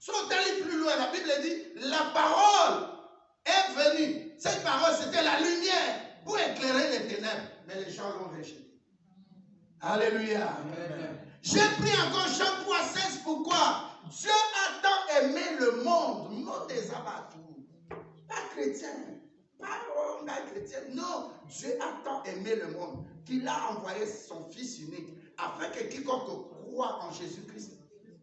Si on allait plus loin, la Bible dit, la parole est venue. Cette parole, c'était la lumière pour éclairer les ténèbres. Mais les gens l'ont rejeté. Alléluia. Amen. J'ai pris encore Jean 3,16. Pourquoi? Dieu a tant aimé le monde, non des abattus, pas chrétien, pas chrétien. Non, Dieu a tant aimé le monde qu'il a envoyé son Fils unique afin que quiconque croit en Jésus-Christ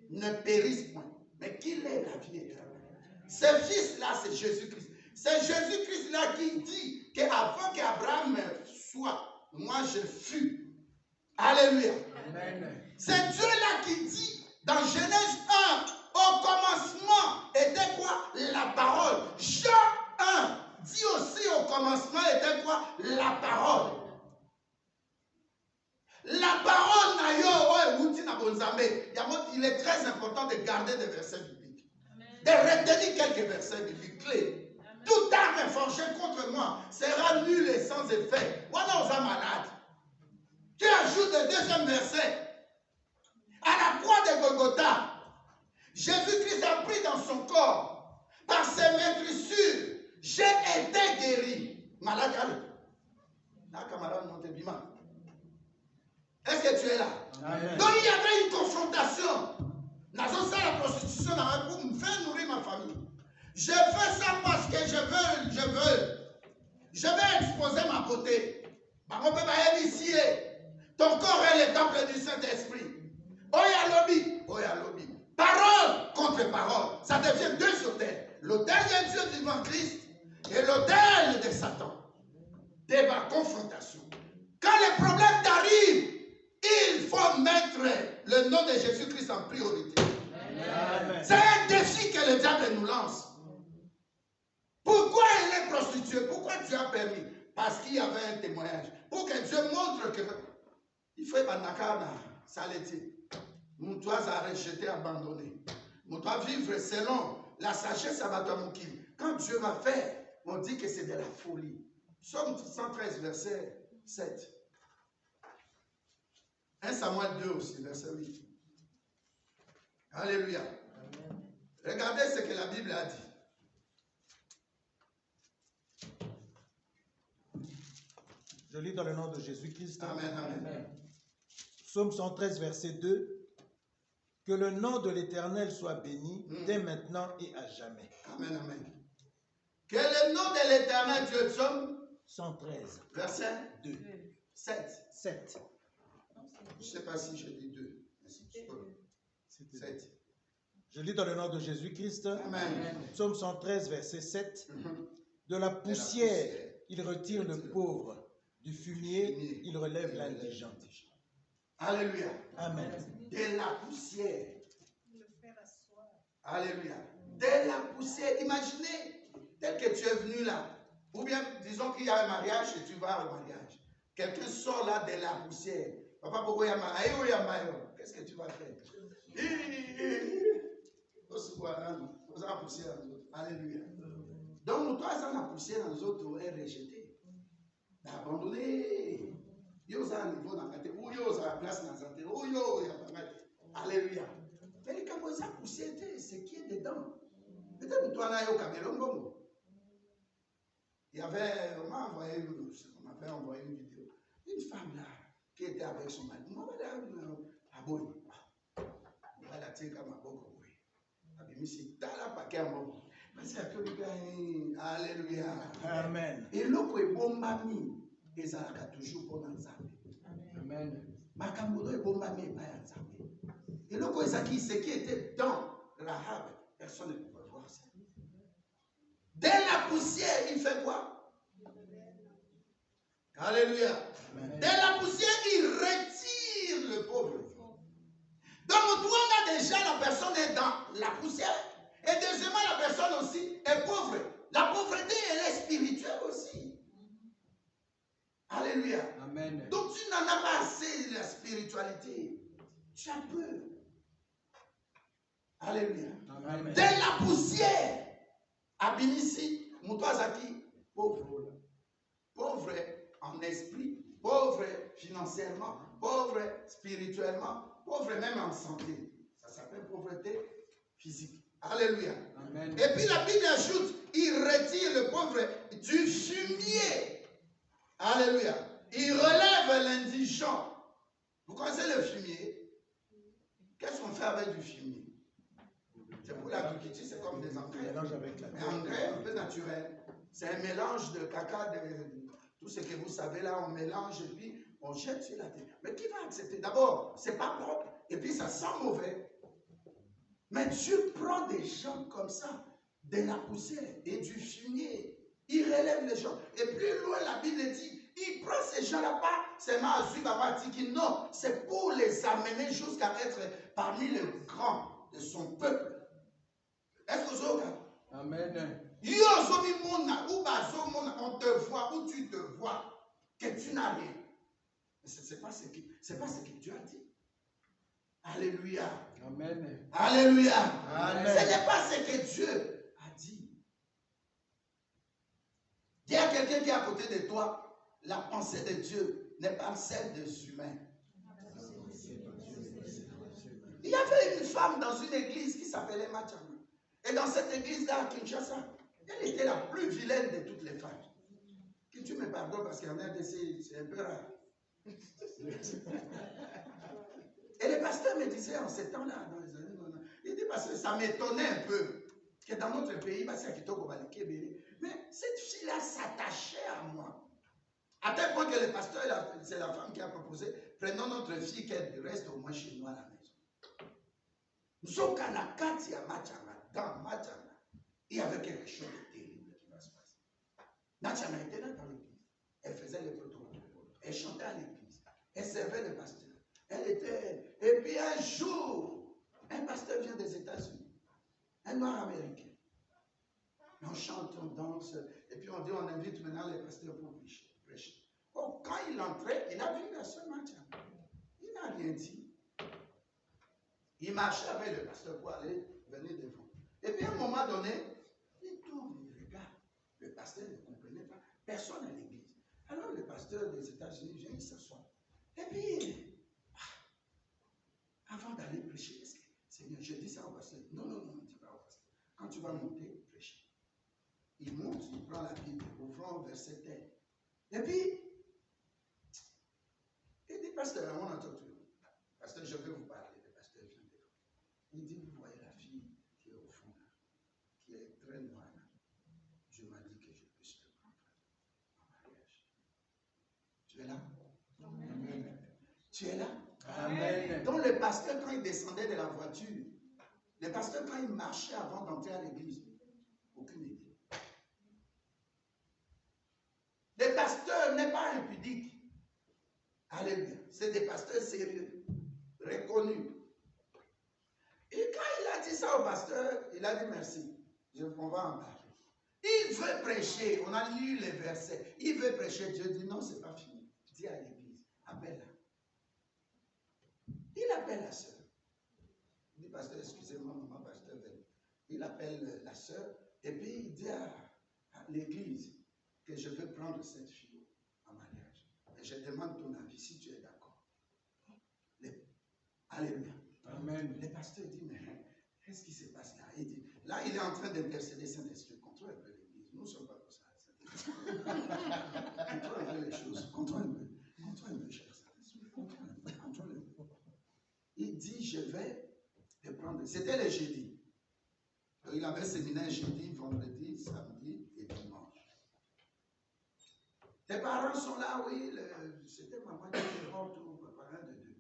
ne périsse point, mais qu'il ait la vie éternelle. Ce Fils-là, c'est Jésus-Christ. C'est Jésus-Christ-là qui dit qu'avant qu'Abraham soit, moi je fus. Alléluia. Amen. C'est Dieu-là qui dit dans Genèse 1, au commencement était quoi? La parole. Jean 1 dit aussi au commencement était quoi? La parole. La parole il est très important de garder des versets bibliques. De retenir quelques versets bibliques clés. Toute arme forgée contre moi sera nulle et sans effet. Voilà, on est malade. Tu ajoutes le deuxième verset. À la croix de Golgotha, Jésus-Christ a pris dans son corps, par ses maîtrissures, j'ai été guéri. Malade, est-ce que tu es là? Amen. Donc il y avait une confrontation. Dans ça, la prostitution pour me faire nourrir ma famille. Je fais ça parce que je veux exposer ma beauté. Mon peuple a initié. Ton corps est le temple du Saint-Esprit. Oya lobby. Parole contre parole. Ça devient deux autels. L'autel de Dieu devant Christ et l'autel de Satan. Débat, confrontation. Quand les problèmes t'arrivent, il faut mettre le nom de Jésus-Christ en priorité. C'est un défi que le diable nous lance. Pourquoi elle est prostituée? Pourquoi Dieu a permis? Parce qu'il y avait un témoignage. Pour que Dieu montre que il faut banakana, ça l'était. Nous dois rejeter, abandonner. Nous dois vivre selon la sagesse abatamouki. Quand Dieu va faire, on dit que c'est de la folie. Psaume 113, verset 7. 1 Samuel 2 aussi, verset 8. Alléluia. Amen. Regardez ce que la Bible a dit. Je lis dans le nom de Jésus-Christ. Amen, amen. Psaume 113, verset 2. Que le nom de l'Éternel soit béni dès maintenant et à jamais. Amen, amen. Que le nom de l'Éternel, Dieu, Psaume 113, verset 2. 7. Je ne sais pas si je dis 2. 7. Je lis dans le nom de Jésus-Christ. Amen. Psaume 113, verset 7. De la poussière, il retire le pauvre. Du fumier, il relève l'indigent. Alléluia. Amen. De la poussière. Alléluia. De la poussière. Imaginez, tel que tu es venu là. Ou bien, disons qu'il y a un mariage et tu vas au mariage. Quelqu'un sort là de la poussière. Papa, pourquoi il y a maillot? Qu'est-ce que tu vas faire? La poussière. Alléluia. Donc, nous trois ans, la poussière, nous autres, est rejetée. Abandonné. Yo a un niveau dans la tête. Ou yo a la place dans la tête. Ou yo a pas mal. Alléluia. Mais quand vous avez poussière, c'est qui est dedans? Peut-être que toi, là, au Cameroun, il y avait, on m'avait envoyé une vidéo. Une femme là, qui était avec son mari. On m'avait dit, ah bon, on va la tirer comme un bon courrier. Mais c'est dans la paquet à moi. Mais c'est que le gars, alléluia. Amen. Et l'autre est bon, mamie. Et ça a toujours pour nous. Amen. Makambodo est bon, mamie, et pas ensemble. Et l'autre est ce qui était dans Rahab, personne ne pouvait voir ça. Dès la poussière, il fait quoi? Alléluia. Amen. Dès la poussière, il retire le pauvre. Donc, toi, là, déjà, la personne est dans la poussière. Et deuxièmement, la personne aussi est pauvre. La pauvreté, elle est spirituelle aussi. Alléluia. Amen. Donc, tu n'en as pas assez de la spiritualité. Tu as peur. Alléluia. Amen. Dès la poussière, Abinisi, Moutouazaki, pauvre. Pauvre en esprit, pauvre financièrement, pauvre spirituellement, pauvre même en santé. Ça s'appelle pauvreté physique. Alléluia. Amen. Et puis la Bible ajoute, il retire le pauvre du fumier. Alléluia. Il relève l'indigent. Vous connaissez le fumier? Qu'est-ce qu'on fait avec du fumier? C'est pour l'agriculture, c'est comme des engrais. Mélange avec la Un engrais un peu naturel. C'est un mélange de caca, de tout ce que vous savez là, on mélange et puis on jette sur la terre. Mais qui va accepter? D'abord, c'est pas propre et puis ça sent mauvais. Mais Dieu prend des gens comme ça, de la poussière et du fumier. Il relève les gens. Et plus loin, la Bible dit, il prend ces gens-là pas seulement à suivre à Vatiki. Non, c'est pour les amener jusqu'à être parmi les grands de son peuple. Est-ce que vous avez? Amen. On te voit, où tu te vois, que tu n'as rien. Mais ce n'est pas ce que Dieu a dit. Alléluia. Amen. Alléluia. Amen. Ce n'est pas ce que Dieu a dit. Dis à quelqu'un qui est à côté de toi, la pensée de Dieu n'est pas celle des humains. Il y avait une femme dans une église qui s'appelait Machama. Et dans cette église-là à Kinshasa, elle était la plus vilaine de toutes les femmes. Que tu me pardonnes parce qu'il y en a des, c'est un peu rare. Et le pasteur me disait en ces temps-là, dans les années 90, il dit parce que ça m'étonnait un peu que dans notre pays, mais cette fille-là s'attachait à moi. À tel point que le pasteur, c'est la femme qui a proposé, prenons notre fille qu'elle reste au moins chez nous à la maison. Dans Machana, il y avait quelque chose de terrible qui va se passer. Machana était là dans l'église. Elle faisait les protocoles. Elle chantait à l'église. Elle servait le pasteur. Elle était. Et puis un jour, un pasteur vient des États-Unis. Un noir américain. On chante, on danse. Et puis on dit, on invite maintenant les pasteurs pour prêcher. Oh, quand il entrait, il a vu la sœur Machana. Il n'a rien dit. Il marchait avec le pasteur pour aller venir devant. Et puis à un moment donné, il tourne, il regarde. Le pasteur ne comprenait pas. Personne à l'église. Alors le pasteur des États-Unis vient, il s'assoit. Et puis, avant d'aller prêcher, Seigneur, je dis ça au pasteur. Non, non, non, ne dis pas au pasteur. Quand tu vas monter, prêcher. Il monte, il prend la Bible, ouvrant verset 1. Et puis, il dit, pasteur, on entend tout. Pasteur, je vais vous parler. Le pasteur vient devant. Il dit, vous voyez la fille qui est au fond là, qui est très noire là. Dieu m'a dit que je puisse te prendre en mariage. Tu es là? Amen. Tu es là? Amen. Donc le pasteur, quand il descendait de la voiture, le pasteur, quand il marchait avant d'entrer à l'église, aucune idée. Le pasteur n'est pas impudique. Alléluia. C'est des pasteurs sérieux, reconnus. Et quand il a dit ça au pasteur, il a dit merci. On va en parler. Il veut prêcher. On a lu les versets. Il veut prêcher. Dieu dit non, c'est pas fini. Dis à l'église, appelle-la. Il appelle la sœur. Il dit, pasteur, excusez-moi, maman, pasteur. Il appelle la sœur et puis il dit à l'église que je veux prendre cette fille en mariage. Et je demande ton avis si tu es d'accord. Alléluia. Amen. Le pasteur dit, mais qu'est-ce qui se passe là? Il dit, là, il est en train d'intercéder Saint-Esprit. Contrôle un peu l'église. Nous ne sommes pas pour ça. Contrôle un peu les choses. Contrôle un peu. Contrôle un peu, cher Saint-Esprit. Contrôle un peu. Contrôle un peu. Il dit, je vais te prendre. C'était le jeudi. Il avait séminaire jeudi, vendredi, samedi et dimanche. Tes parents sont là, oui. C'était maman qui était morte ou papa, un de deux.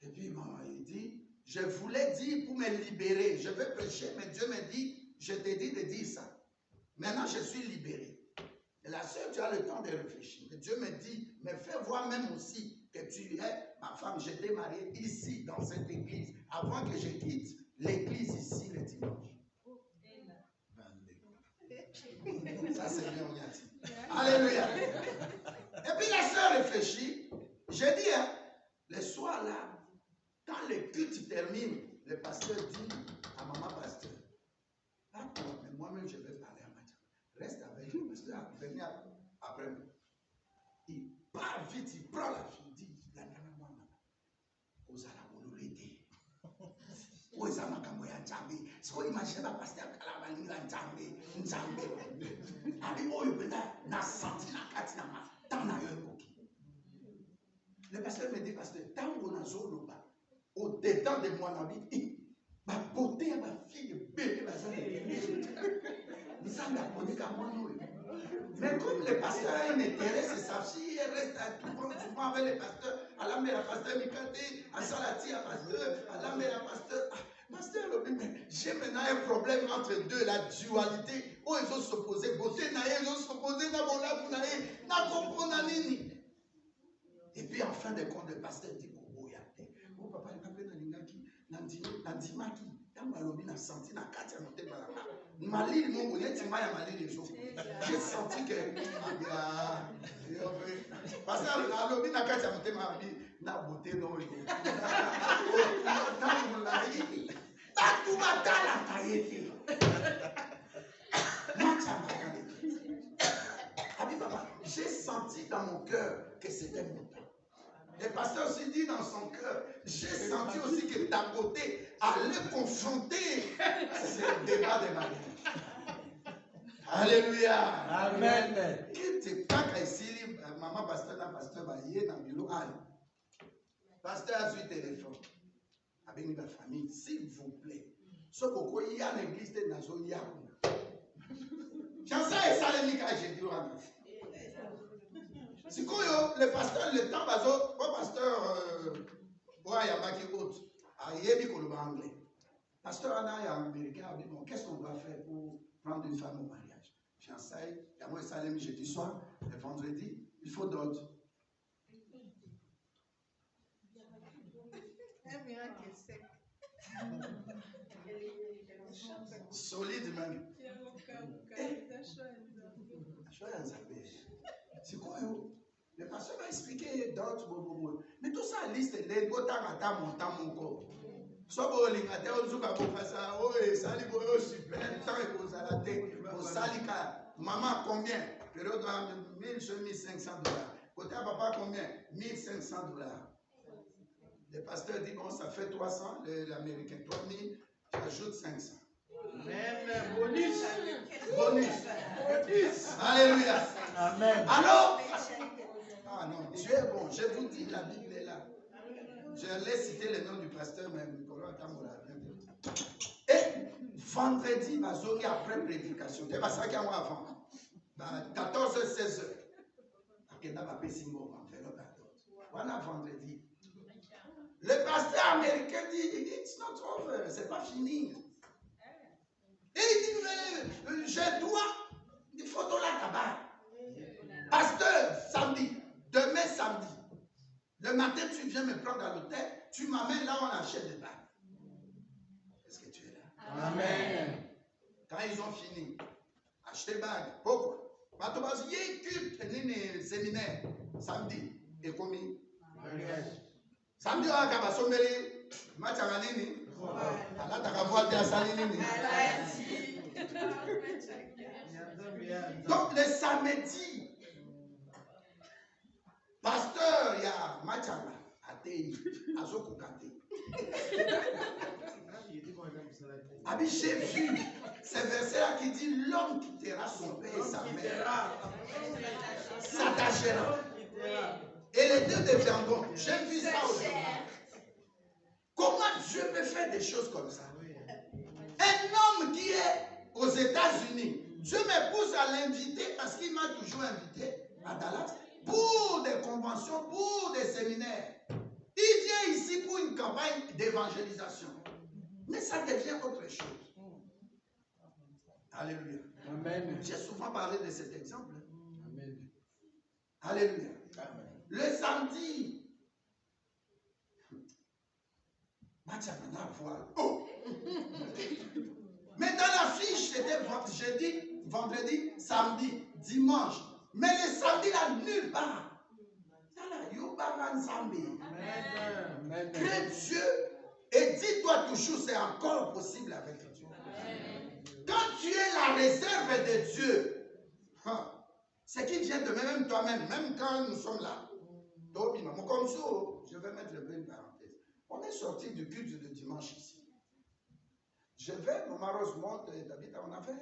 Et puis maman, il dit, je voulais dire pour me libérer. Je veux prêcher, mais Dieu me dit, je t'ai dit de dire ça. Maintenant, je suis libéré. Et la sœur, tu as le temps de réfléchir. Mais Dieu me dit, mais fais voir même aussi que tu es ma femme. Je t'ai mariée ici, dans cette église, avant que je quitte l'église ici le dimanche. Ça, c'est bien, on y a dit. Alléluia. Et puis la sœur réfléchit. J'ai dit, hein, le soir là, quand le culte termine, le pasteur dit à maman pasteur, d'accord, mais moi-même je vais parler à Mathieu. Reste avec le pasteur, venez après moi. Il part vite, il prend la fille, il dit, Ozala Bolorete. Ozama Kamoya Nzambe. C'est quoi imaginer la pasteur à la ligne Nzambe, Nzambe. Avec oh il na senti na kati na ma, tant na yo koki. Le pasteur me dit pasteur, tant on a zolo ba, au dedans de moi la vie, ma beauté ma fille bébé ma ça. Nzambe a connu qu'à moi non. Mais comme les pasteurs ont un intérêt, c'est ça. Si elle reste à tout le monde, souvent avec les pasteurs, à la mère, pasteur Mikate, à Salati, à pasteur, à la mère, pasteur. Pasteur, j'ai maintenant un problème entre deux, la dualité. Où ils ont s'opposé, beauté naïe, ils ont s'opposé dans mon labo naïe, n'a comprendre nini. Et puis en fin de compte, le pasteur dit, oh, yate, oh papa, il m'appelle Nalingaki, Nandimaki, Yamalobi, n'a senti, n'a katia, n'a te balaka. Malil, mon bonnet, tu m'as malil les jours. J'ai senti que. Parce que la lobby n'a qu'à monter ma vie, n'a beauté non. J'ai senti dans mon cœur que c'était mon temps. Le pasteur aussi dit dans son cœur, j'ai senti aussi que ta beauté allait confronter ce débat de mariage. Alléluia. Amen. Qui te pack ici, maman pasteur, baillé dans le bureau. Pasteur a su téléphone. Avec ma famille, s'il vous plaît. Ce qu'on y a l'église de Nazo Yakouna. J'en sais, ça les mica, j'ai dit, c'est quoi, le pasteur, le temps, le pasteur, Yamaki Haute, a yébi Koloba anglais. Pasteur Anna, il y a un américain, a dit, bon, qu'est-ce qu'on doit faire pour prendre une femme au mariage? J'enseigne, il y a moi Salem jeudi soir, le vendredi, il faut d'autres. Solide même. C'est quoi? Le pasteur va expliquer d'autres. Mais tout ça, liste, les gotangata montant mon corps. Soit vous l'ingate, on joue à ça, oh, ça lui est super, tant que vous allez au salika. Maman, combien? Période 1500 $. Côté à papa, combien? 1500 $. Le pasteur dit, bon, ça fait 300, l'américain, 3000, j'ajoute 500. Amen. Bonus. Bonus. Alléluia. Amen. Alors, ah non, Dieu est bon. Je vous dis, la Bible est là. Je laisse citer le nom du pasteur, mais Nicolas Tamola. Et vendredi, Mazori après prédication. C'est pas ça qu'il y a avant. 14h, 16h. Voilà vendredi. Le pasteur américain dit, it's not over, c'est pas fini. Et il dit, je dois, il faut donner la tabac. Pasteur, samedi, demain samedi, le matin tu viens me prendre à l'hôtel, tu m'amènes là où on achète des bagues. Est-ce que tu es là? Amen. Quand ils ont fini, acheter bagues. Pourquoi? Parce qu'il y a un culte, un séminaire, samedi, et commis. Samedi, on a un sommeil, match à nini. Allah t'a voix à salinini. Donc le samedi, pasteur, il y a Machana, Atei, Azokukate. J'ai vu ce verset-là qui dit l'homme quittera son père et sa mère, s'attachera. Et les deux deviendront. J'ai vu ça aujourd'hui. Comment Dieu peut faire des choses comme ça? Un homme qui est aux États-Unis, Dieu me pousse à l'inviter parce qu'il m'a toujours invité à Dallas pour des conventions, pour des séminaires. Il vient ici pour une campagne d'évangélisation. Mais ça devient autre chose. Alléluia. Amen. J'ai souvent parlé de cet exemple. Amen. Alléluia. Amen. Le samedi, oh. Mais dans la fiche, c'était jeudi, vendredi, samedi, dimanche. Mais le samedi, là, nulle part. Amen. Crée Dieu et dis-toi toujours, c'est encore possible avec Dieu. Quand tu es la réserve de Dieu, ce qui vient de même toi-même, même quand nous sommes là, comme ça, je vais mettre le peu une parenthèse. On est sorti du culte de dimanche ici. Je vais, Maman Rose monte, d'habitude, on avait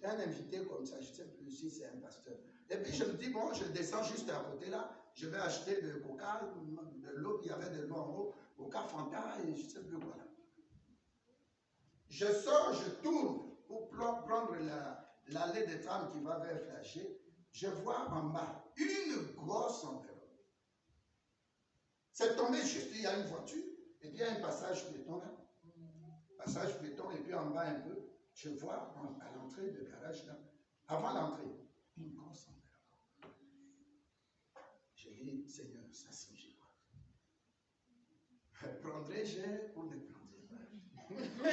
un invité comme ça, je ne sais plus si c'est un pasteur. Et puis je me dis, bon, je descends juste à côté là, je vais acheter de coca, de l'eau, il y avait de l'eau en haut, coca, Fanta, et je ne sais plus quoi là. Je sors, je tourne pour prendre l'allée des tram qui va vers Flaché. Je vois en bas une grosse enveloppe. C'est tombé juste, il y a une voiture, et puis il y a un passage piéton là. Passage piéton, et puis en bas un peu, je vois à l'entrée du garage là, avant l'entrée, une grosse enveloppe. J'ai dit, Seigneur, ça signifie quoi? Prendrai-je ou ne prendrai pas?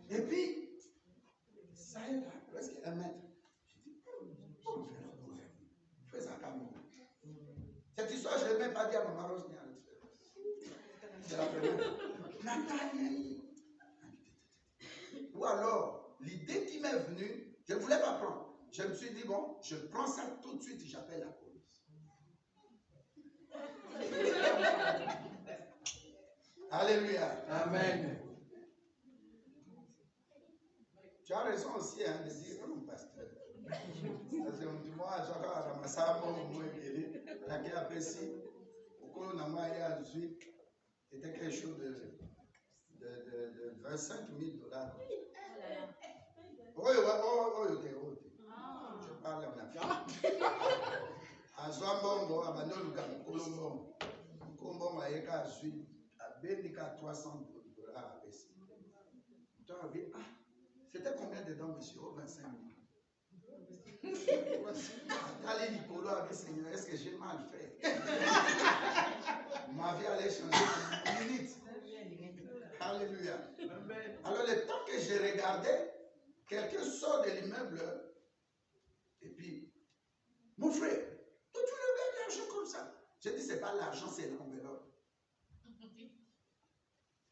Et puis, ça est là, presque 1 mètre. J'ai dit, fais ça comme moi. Cette histoire, je ne l'ai même pas dit à Maman Rose ni à l'autre. C'est la première. Ou alors, l'idée qui m'est venue, je ne voulais pas prendre. Je me suis dit, bon, je prends ça tout de suite et j'appelle la police. Alléluia. Amen. Tu as raison aussi hein, de dire, oh, pasteur. Parce que moi, j'ai ramassé un mot, j'ai apprécié. Pourquoi on a moyen de suite, c'était quelque chose de 25 000 $. Oui, je parle en Afrique. À Zwambongo, à Bandoluka, Kolombo, Kolombo, à Eka, Suite, à Bénika, 300 $ à Bessie. C'était combien dedans, monsieur? 25 000. Allez, Nicolas, avec Seigneur, est-ce que j'ai mal fait? Ma vie allait changer en une minute. Alléluia. Alors, le temps que j'ai regardé, quelqu'un sort de l'immeuble, et puis, mon frère, toi, tu regardes l'argent comme ça. J'ai dit, c'est pas l'argent, c'est l'enveloppe.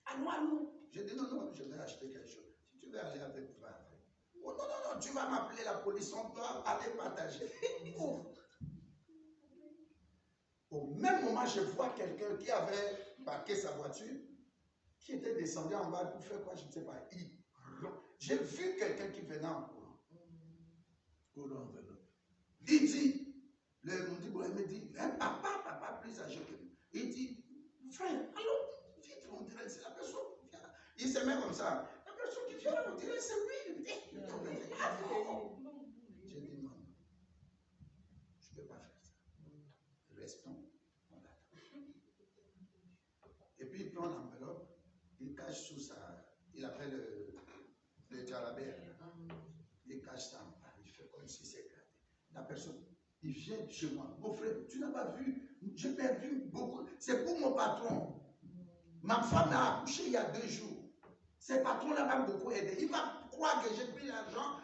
Allons. J'ai dit, non, je vais acheter quelque chose. Si tu veux aller avec toi, oh non, tu vas m'appeler la police, on doit aller partager. Au même moment, je vois quelqu'un qui avait parqué sa voiture, qui était descendu en bas pour faire quoi, je ne sais pas. J'ai vu quelqu'un qui venait en courant. Il dit, il me dit, un papa plus âgé que lui. Il dit, frère, allô, vite, on dirait c'est la personne qui vient. Il se met comme ça. La personne qui vient, on dirait c'est lui. J'ai dit non, je ne peux pas faire ça. Restons, on attend. Et puis il prend l'enveloppe, il cache sous sa, il appelle le djarabère. Il cache ça en bas, il fait comme si c'est gardé. La personne, il vient chez moi. Mon frère, tu n'as pas vu, j'ai perdu beaucoup. C'est pour mon patron. Ma femme a accouché il y a 2 jours. Ce patron-là m'a beaucoup aidé. Il va croire que j'ai pris l'argent.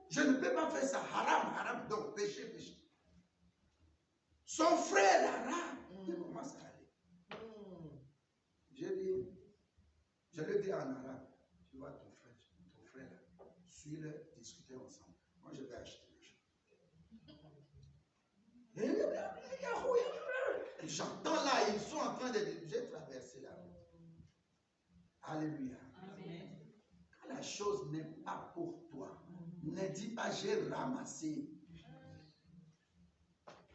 Je ne peux pas faire ça. Haram, donc péché. Son frère, haram, il commence à aller. Je le dis en arabe. Tu vois ton frère là, suis-le, discuter ensemble. Moi, je vais acheter les choses. J'entends là, ils sont en train de j'ai traversé la route. Alléluia. Amen. Quand la chose n'est pas pour toi, ne dis pas j'ai ramassé.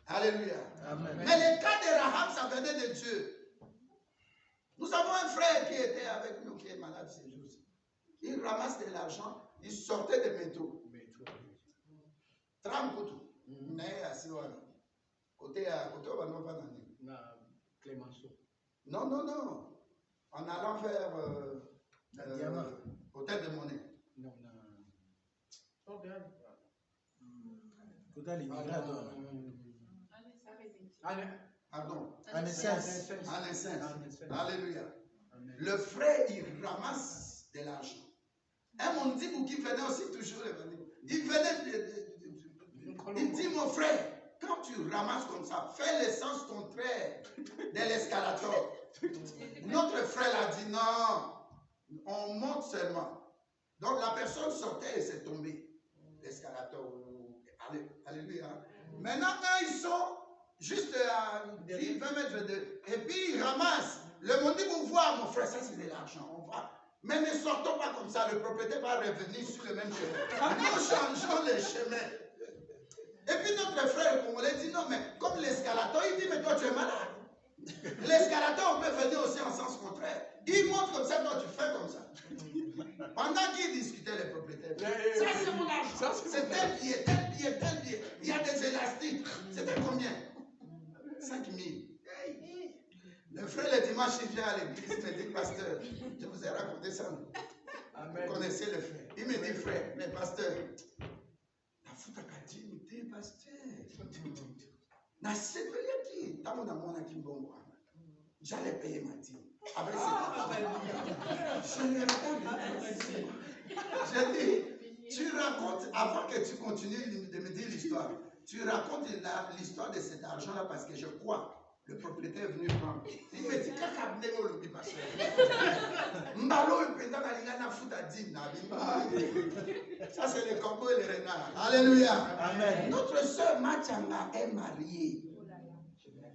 Alléluia. Amen. Mais le cas de Rahab, ça venait de Dieu. Nous avons un frère qui était avec nous, qui est malade ces jours-ci. Il ramasse de l'argent, il sortait de métro. 30 couteaux. Mais à Siwana. Côté on va dans Clémenceau. Non. En allant faire hôtel de monnaie. Non. Côté l'immigration. Pardon. En essence. Alléluia. Le frère, il ramasse de l'argent. Un mondibou qui venait aussi toujours revenir. Il venait il dit, mon frère, quand tu ramasses comme ça, fais le sens contraire de l'escalator. Notre frère a dit non, on monte seulement. Donc la personne sortait et s'est tombée. L'escalator. Alléluia. Maintenant, ils sont juste à 20 mètres de. Et puis ils ramassent. Le monde dit, vous voyez, mon frère, ça c'est de l'argent. On va. Mais ne sortons pas comme ça. Le propriétaire va revenir sur le même chemin. Nous changeons les chemins. Et puis notre frère congolais dit, non, mais comme l'escalator, il dit, mais toi tu es malade. L'escalator, on peut venir aussi en sens contraire. Il montre comme ça, toi tu fais comme ça. Pendant qu'il discutait les propriétaires, ça c'est mon argent. C'est tel billet, tel billet, tel billet. Il y a des élastiques. C'était combien? 5 000. Le frère, le dimanche, il vient à l'église, il me dit, pasteur, je vous ai raconté ça. Amen. Vous connaissez le frère. Il me dit, frère, mais pasteur, la fout à Katimité, pasteur. Na c'est qui t'as mon amour qui bon quoi. J'allais payer ma dîme. Avec je dis, tu racontes, avant que tu continues de me dire l'histoire, tu racontes l'histoire de cet argent-là parce que je crois. Le propriétaire est venu prendre. Il me dit, ça c'est les corbeaux et les renards. Alléluia. Amen. Notre sœur Matianga est mariée.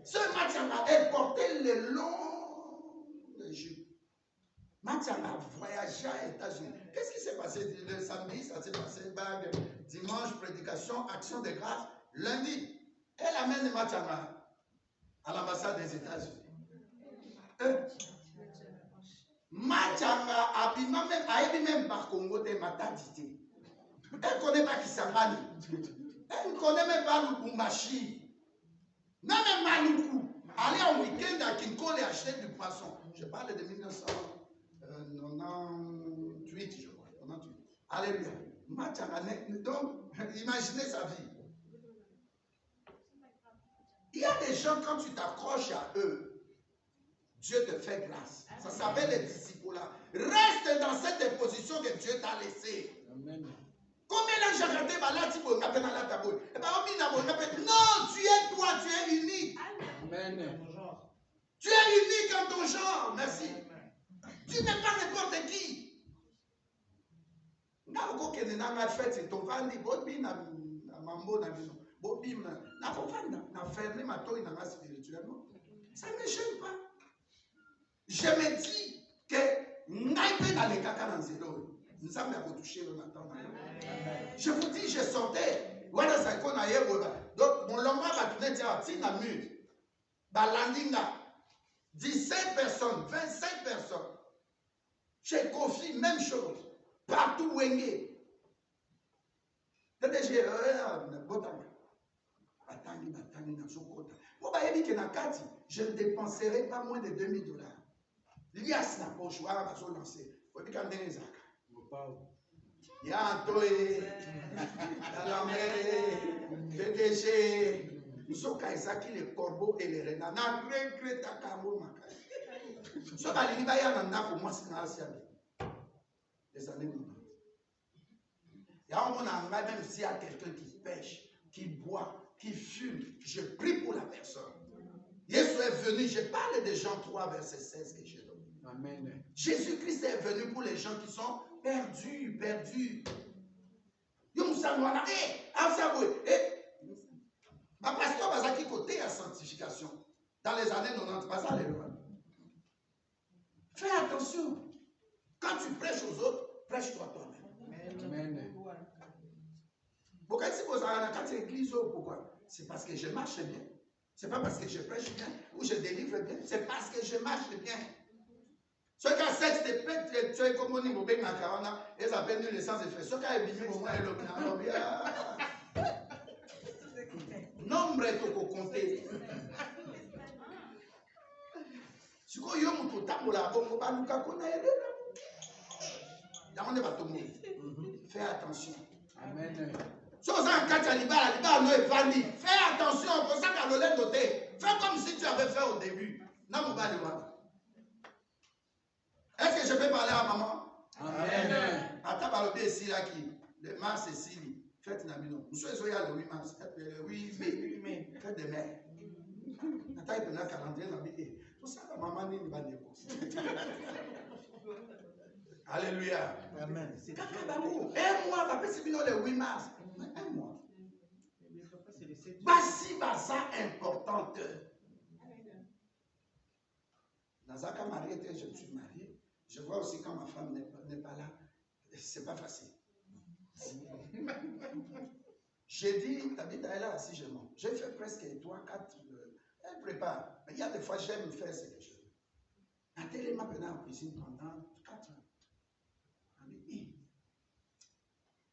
Sœur Matianga est portée le long de Jésus. Matianga voyageait aux États-Unis. Qu'est-ce qui s'est passé le samedi? Ça s'est passé bague. Dimanche, prédication, action de grâce. Lundi, elle amène Matianga à l'ambassade des États-Unis. Matianga a même par Congo de Matadité. Elle ne connaît pas Kisangani. Elle ne connaît même pas Lubumbashi. Même Maluku. Aller en week-end à Kinkole et acheter du poisson. Je parle de 1998, je crois. 98. Alléluia. Matianga, donc, imaginez sa vie. Il y a des gens, quand tu t'accroches à eux, Dieu te fait grâce. Ça s'appelle les disciples là. Reste dans cette position que Dieu t'a laissée. Amen. Combien là j'ai regardé, là tu peux m'appeler la taboule. Non, tu es toi, tu es unique. Amen. Tu es unique en ton genre. Merci. Tu n'es pas n'importe qui. Ça ne me gêne pas. Je me dis que je vous dis, je sortais. Donc, mon lomba va tourner à Tinamut. Balandinga. 17 personnes, 25 personnes. Chez Kofi, même chose. Partout où il est. Je ne dépenserai pas moins de 2000 $. Lias n'a pas choix, va se lancer. Il y a un toé, la mer, PDG, nous sommes Kaisaki, les corbeaux et les renards. N'a regret à Kamo Makai. Ce qui est là, pour moi, c'est les années 90. Il y a un moment, même s'il y a quelqu'un qui pêche, qui boit, qui fume, je prie pour la personne. Jésus est venu, je parle de Jean 3, verset 16 que j'ai donné. Amen. Jésus-Christ est venu pour les gens qui sont perdus, perdus. Ma pasteur Bazaki côté à sanctification. Dans les années 90, pas ça les lois. Fais attention. Quand tu prêches aux autres, prêche-toi toi-même. Amen. Pourquoi si vous avez quand tu église, pourquoi? C'est parce que je marche bien. C'est pas parce que je prêche bien ou je délivre bien. C'est parce que je marche bien. Ce qui a sexe de pète, tu es comme on dit, mon bec macarona, et ça peine les sans effet. Ce qui a ébimé, au moins, et l'autre, nombre est au compter. Si vous avez un peu de temps, vous avez un peu de fais attention. Amen. Si vous avez un cas de libar, fais attention, pour ça qu'à l'olé noté. Fais comme si tu avais fait au début. Non, vous allez voir. Est-ce que je peux parler à maman? Amen. Attends, le ici là qui, le mars et Sili, faites la mino. Nous sommes le 8 mars, le 8 mai, faites des mères. Attends, il y a un calendrier dans l'idée. Tout ça, la maman n'est pas déposée. Alléluia. Amen. Un mois, après c'est le 8 mars. Un mois. Basi basa importante. Nazaka marié, je me suis marié. Je vois aussi quand ma femme n'est pas là, c'est pas facile. J'ai dit, Tabitha est là, assis, je mange. J'ai fait presque 3, 4, elle prépare. Mais il y a des fois, j'aime faire ce que je veux. La télé m'a pris en cuisine pendant 4 ans.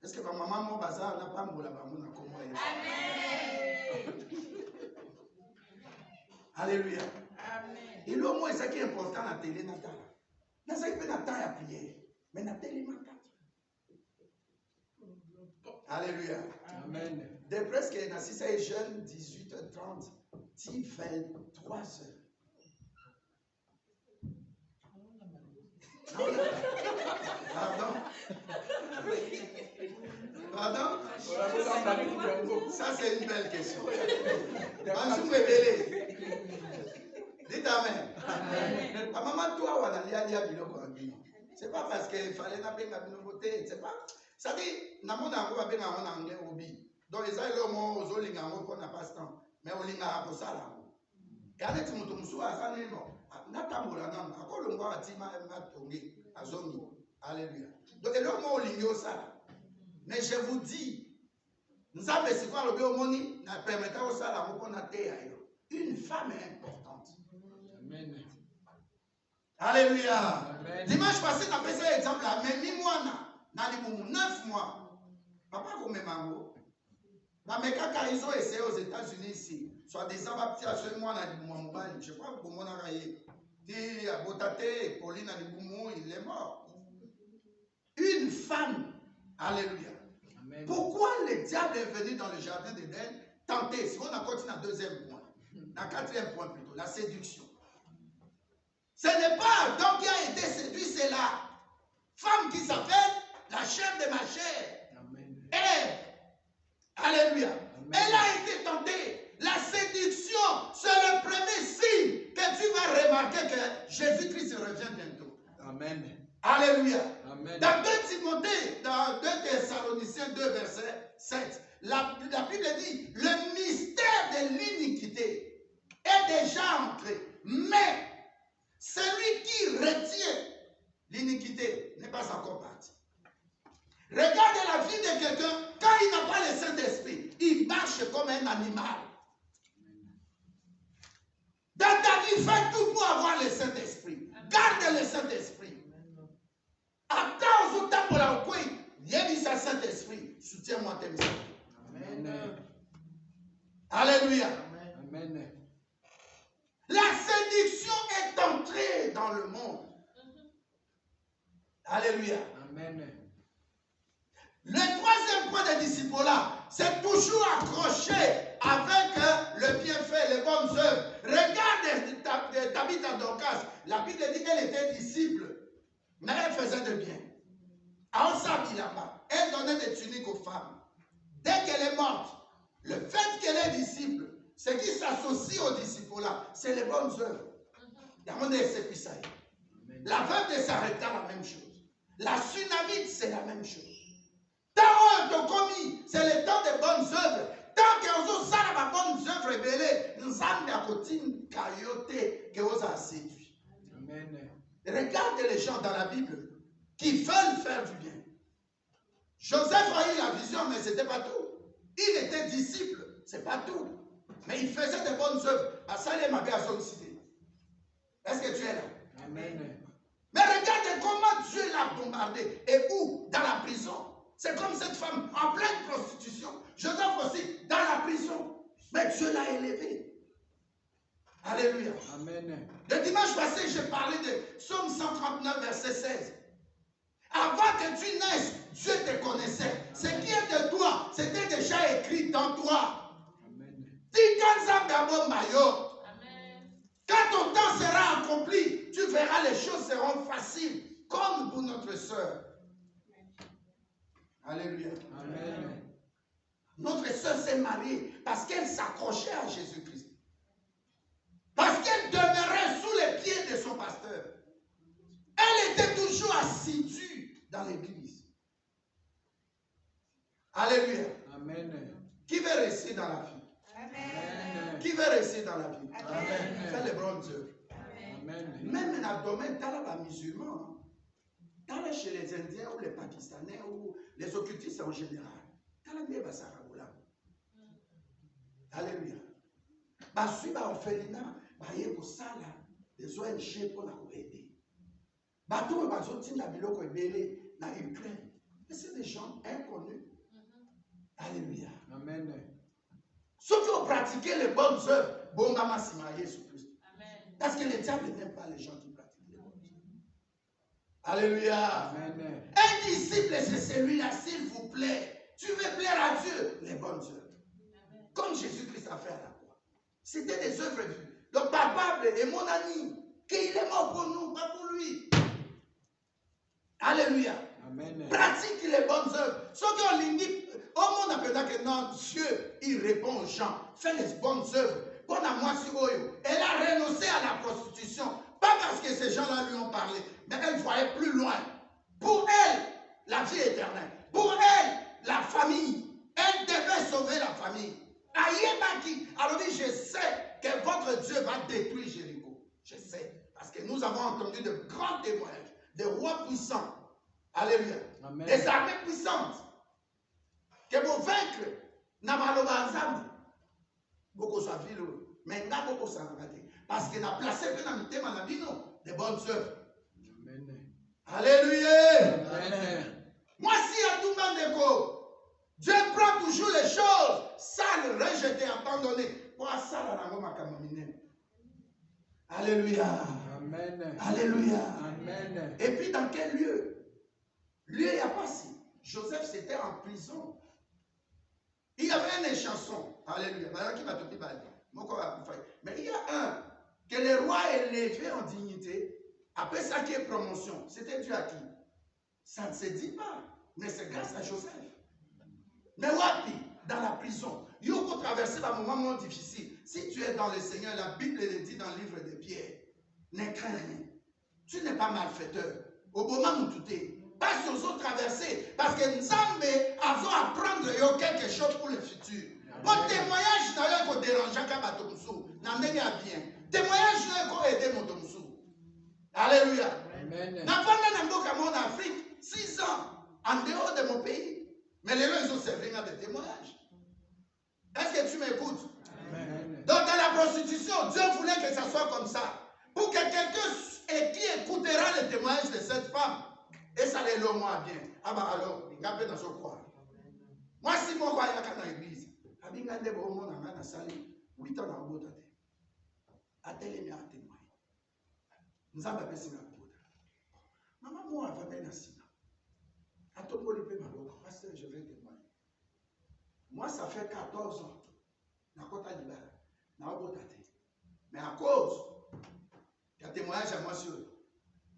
Est-ce que ma maman, mon bazar, n'a pas moula bamouna comme moi? Amen. Alléluia. Amen. Et le mot, c'est ce qui est important, la télé, Natala. N'a pas de temps à prier. Mais la télé m'a 4 ans. Alléluia. Amen. De presque, si c'est jeune, 18h30, 10, 23h. Pardon? Pardon? Ça, c'est une belle question. Banjou Mébélé. Dites Amen. La maman, toi, on a lié biloko ambino. C'est pas parce qu'il fallait n'appeler la nouveauté. C'est pas. Ça dit, na mon ango va bien en anglais obi. Donc, les aïeux, mon zoling ango qu'on n'a pas ce temps. Mais on l'inga à ça là. Quand tu me tombes sur ça, n'attends-moi là, non. Encore le mois, tu m'as tombé à zone. Alléluia. Donc, le mot lingo ça. Mais je vous dis, nous avons c'est quoi le biomoni, n'a permettait au ça la qu'on a terre. Une femme est importante. Amen. Alléluia. Amen. Dimanche passé, on a fait cet exemple là, mais 8 mois, dans les 9 mois, papa comme mango. Mais quand ils ont essayé aux États-Unis ici, soit des baptisés à ce mois, je crois que pour mon araïe, dit à Botate, Pauline a dit il est mort. Une femme. Alléluia. Amen. Pourquoi le diable est venu dans le jardin d'Éden tenter? Si on a continué à 2e point, à 4e point plutôt, la séduction. Ce n'est pas donc qui a été séduit, c'est la femme qui s'appelle la chair de ma chair. Amen. Ève. Alléluia. Amen. Elle a été tentée. La séduction, c'est le premier signe que tu vas remarquer que Jésus-Christ revient bientôt. Amen. Alléluia. Amen. Dans 2 Timothée, dans 2 Thessaloniciens 2, verset 7, la Bible dit, le mystère de l'iniquité est déjà entré, mais celui qui retient l'iniquité n'est pas encore parti. Regardez la vie de quelqu'un, quand il n'a pas le Saint-Esprit, il marche comme un animal. Dans ta vie, fais tout pour avoir le Saint-Esprit. Garde le Saint-Esprit. Attends au temps pour la couille. Viens dire ça, Saint-Esprit. Soutiens-moi tes missions. Amen. Alléluia. Amen. La séduction est entrée dans le monde. Alléluia. Amen. Le 3e point de disciple-là, c'est toujours accroché avec le bienfait, les bonnes œuvres. Regarde Tabitha Dorcas. La Bible dit qu'elle était disciple. Mais elle faisait de bien. À Osabi là-bas, elle donnait des tuniques aux femmes. Dès qu'elle est morte, le fait qu'elle est disciple, ce qui s'associe aux disciples là, c'est les bonnes œuvres. La veuve de Sarepta, la même chose. La Sunamite, c'est la même chose. Tant qu'on commis, c'est le temps des bonnes œuvres. Tant qu'on a la bonne œuvre rebellée, nous avons la cotine cailloté que vous a séduit. Amen. Regardez les gens dans la Bible qui veulent faire du bien. Joseph a eu la vision, mais ce n'était pas tout. Il était disciple, ce n'est pas tout. Mais il faisait de bonnes œuvres. À Salem, à sollicité. Est-ce que tu es là? Amen. Mais regardez comment Dieu l'a bombardé. Et où? Dans la prison. C'est comme cette femme en pleine prostitution. Joseph aussi, dans la prison. Mais Dieu l'a élevé. Alléluia. Amen. Le dimanche passé, j'ai parlé de Psaume 139, verset 16. Avant que tu naisses, Dieu te connaissait. Ce qui est de toi, c'était déjà écrit dans toi. Amen. Quand ton temps sera accompli, tu verras les choses seront faciles, comme pour notre sœur. Alléluia. Amen. Notre sœur s'est mariée parce qu'elle s'accrochait à Jésus-Christ. Parce qu'elle demeurait sous les pieds de son pasteur. Elle était toujours assidue dans l'église. Alléluia. Amen. Qui veut rester dans la vie? Amen. Qui veut rester dans la vie? Amen. Fais les bonnes œuvres. Amen. Même dans le domaine, dans les musulmans, dans chez les Indiens ou les Pakistanais ou les occultistes en général, dans la vie, ça va. Alléluia. Si on fait l'ina, il y a ça là, des ONG pour nous aider. Tout le monde qui est dans l'Ukraine, c'est des gens inconnus. Alléluia. Amen. Ceux qui ont pratiqué les bonnes œuvres, bon, maman, c'est marié sur Christ. Parce que le diable n'aime pas les gens qui pratiquent les bonnes œuvres. Alléluia. Amen. Un disciple, c'est celui-là, s'il vous plaît. Tu veux plaire à Dieu, les bonnes œuvres. Comme Jésus-Christ a fait à la croix. C'était des œuvres vues. Donc, papa est mon ami, qu'il est mort pour nous, pas pour lui. Alléluia. Amen. Pratique les bonnes œuvres. Ceux qui ont l'indi, au monde appelle que non, Dieu, il répond aux gens. Fais les bonnes œuvres. Pour la moitié, elle a renoncé à la prostitution. Pas parce que ces gens-là lui ont parlé, mais elle voyait plus loin. Pour elle, la vie éternelle. Pour elle, la famille. Elle devait sauver la famille. Aïe, alors oui, je sais que votre Dieu va détruire Jéricho. Je sais. Parce que nous avons entendu de grands témoignages, des rois puissants. Alléluia. Amen. Des armées puissantes. Que vous vaincre, Namaloba Nzambi. Beaucoup soit ville, mais n'a beaucoup s'en rater. Parce qu'il a placé dans le thème en abino des bonnes œuvres. Amen. Alléluia. Amen. Moi, si à tout le monde, Dieu prend toujours les choses sales, rejetées, abandonnées. Pour ça, la langue makamamine. Alléluia. Amen. Alléluia. Amen. Et puis dans quel lieu? Lieu, il n'y a pas si. Joseph, c'était en prison. Il y avait une chanson. Alléluia. Mais il y a un que le roi est élevé en dignité. Après ça, qui est promotion. C'était dû à qui? Ça ne se dit pas. Mais c'est grâce à Joseph. Mais Wapi, dans la prison, il faut traverser un moment difficile. Si tu es dans le Seigneur, la Bible le dit dans le livre de Pierre, ne crains rien. Tu n'es pas malfaiteur. Au moment où tu es, pas sur autres traversées. Parce que Nzambe a apprendre quelque chose pour le futur. Mon témoignage n'a pas dérangé qu'à Batomsou. N'a pas bien. Témoignage n'a pas aidé mon Tomsou. Alléluia. Amen. N'a pas en Afrique 6 ans en dehors de mon pays. Mais les gens, ils ont servi dans des témoignages. Est-ce que tu m'écoutes? Amen. Donc, dans la prostitution, Dieu voulait que ça soit comme ça. Pour que quelqu'un qui écoutera les témoignages de cette femme, et ça les loue moins bien. Ah bah alors, il y a dans son croix. Moi, si mon croix est dans l'église, je vais aller au monde dans la salle, 8 ans dans le bout. Attendez-moi à témoigner. Nous avons appelé ça dans le bout. Maman, moi, je vais aller dans le cinéma. Attends, moi, je vais pasteur, je vais témoigner. Moi, ça fait 14 ans. Dans Côte d'Ivoire, dans le bout. Mais à cause il y a témoignage à moi sur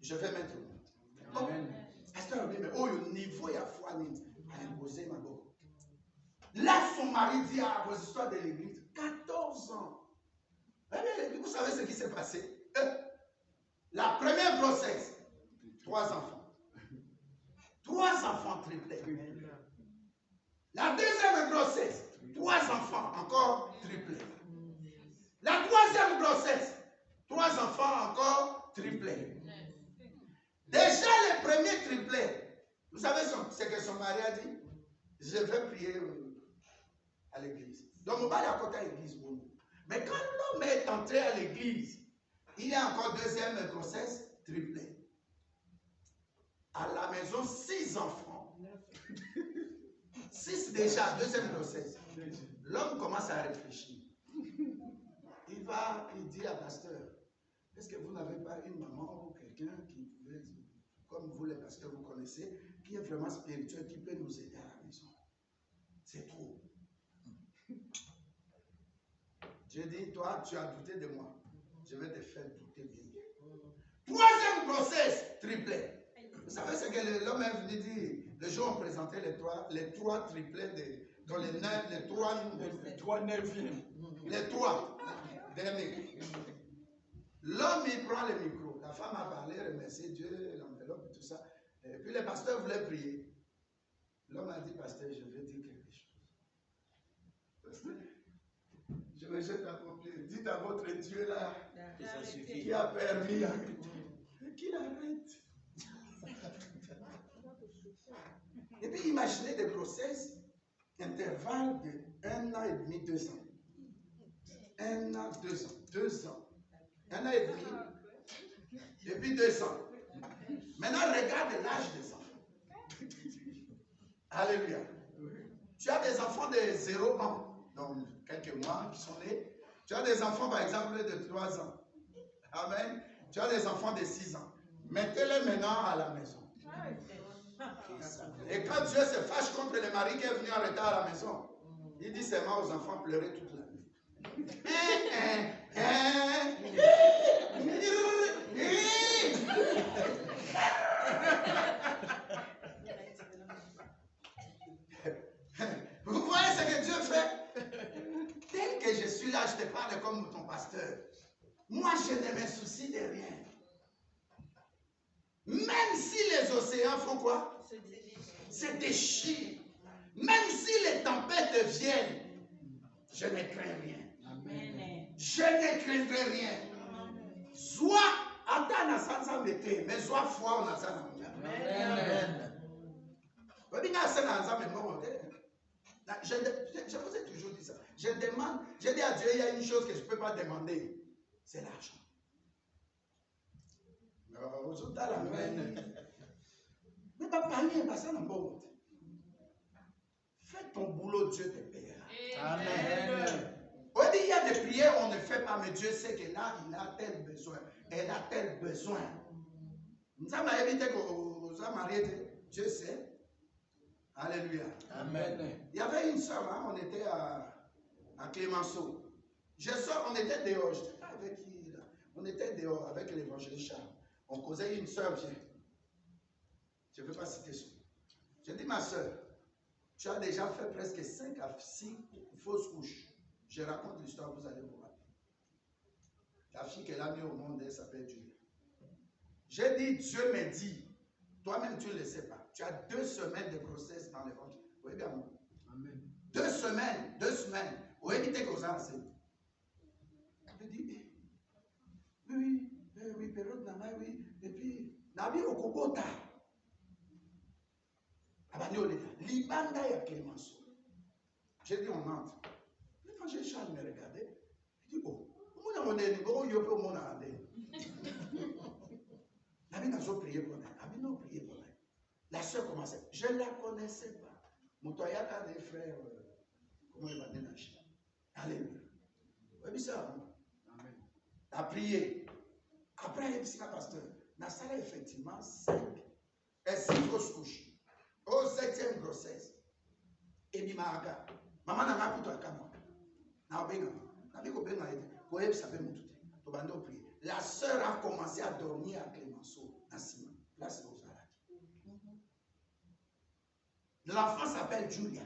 je vais mettre le monde. Amen. Pasteur, mais au niveau, il y a foi à imposer ma boue. Là, son mari dit à vos histoires de l'église, 14 ans. Vous savez ce qui s'est passé? La première grossesse, 3 enfants. 3 enfants triplés. La deuxième grossesse, 3 enfants encore triplés. La troisième grossesse, 3 enfants encore triplés. Déjà les premiers triplés, vous savez ce que son mari a dit? Je vais prier à l'église. Donc mon mari a côté à l'église. Mais quand l'homme est entré à l'église, il y a encore deuxième grossesse triplée. À la maison, 6 enfants. 6 déjà, deuxième grossesse. L'homme commence à réfléchir. Il dit à pasteur, est-ce que vous n'avez pas une maman ou quelqu'un qui pouvait, comme vous les pasteurs vous connaissez, qui est vraiment spirituel, qui peut nous aider à la maison? C'est trop. J'ai dit, toi, tu as douté de moi. Je vais te faire douter bien. Troisième grossesse, triplée. Vous savez ce que l'homme est venu dire? Le jour où on présentait les trois triplets, dans les 3 neuvièmes. Les 3 derniers. L'homme, il prend le micro. La femme a parlé, remercié Dieu, l'enveloppe, tout ça. Et puis les pasteurs voulaient prier. L'homme a dit, pasteur, je vais dire quelque chose. Pasteur, je Je me jette à accomplir. Dites à votre Dieu là, Que ça suffit. qui a permis, qu'il arrête. Et puis imaginez des grossesses, intervalle de 1 an et demi, 2 ans. 1 an, 2 ans, 2 ans. 1 an et demi, et puis 2 ans. Maintenant, regarde l'âge des enfants. Alléluia. Tu as des enfants de 0 ans, donc quelques mois qui sont nés. Tu as des enfants, par exemple, de 3 ans. Amen. Tu as des enfants de 6 ans. Mettez-les maintenant à la maison. Et quand Dieu se fâche contre le mari qui est venu en retard à la maison, il dit seulement aux enfants pleurer toute la nuit. Vous voyez ce que Dieu fait? Tel que je suis là, je te parle comme ton pasteur. Moi, je ne me soucie de rien. Même si les océans font quoi? Se déchirent. Même si les tempêtes viennent, je ne crains rien. Amen. Je ne craindrai rien. Soit attends na sansa mete, mais soit foi on a ça. Amen. Je vous ai toujours dit ça. Je demande, je dis à Dieu, il y a une chose que je ne peux pas demander, c'est l'argent. Mais pas parler, ça n'a pas honte. Fais ton boulot, Dieu te paiera. Amen. On dit, il y a des prières on ne fait pas, mais Dieu sait que là, il a tel besoin. Elle a tel besoin. Nous avons évité que vous avez marié, Dieu sait. Alléluia. Amen. Il y avait une soeur, hein, on était à Clémenceau. Je sors, on était dehors. Je ne sais pas avec qui là. On était dehors avec l'évangéliste Charles. On causait, une soeur vient. Je ne veux pas citer son nom. Je dis, ma soeur, tu as déjà fait presque 5 à 6 fausses couches. Je raconte l'histoire, vous allez vous rappeler. La fille qu'elle a mise au monde, elle s'appelle Julia. J'ai dit, Dieu me dit, toi-même tu ne le sais pas. Tu as 2 semaines de grossesse dans l'évangile. Oui, bien. Amen. 2 semaines, 2 semaines. Où éviter que vous en enseignez. Elle dit, oui, période d'amai, oui. Et puis, Nabi Okobota. Libanda ya Clémenceau. J'ai dit, on entre. L'évangile Charles me regardait. Il dit, oh, on est niveau, il y a peu mon année. Nabi n'a pas prié pour elle. Nabi n'a pas prié pour elle. La soeur commençait. Je ne la connaissais pas. Moutoyaka des frères, comment il va dire la Chine. Alléluia. Oui, ça. Amen. A prié. Après, il y a un pasteur. Dans ça, effectivement, 5 et 6 fausses couches. Au 7e grossesse. Et puis, maman n'a pas pu te la sœur a commencé à dormir à Clémenceau, à Simon. Là, c'est aux Arabes. L'enfant s'appelle Julia.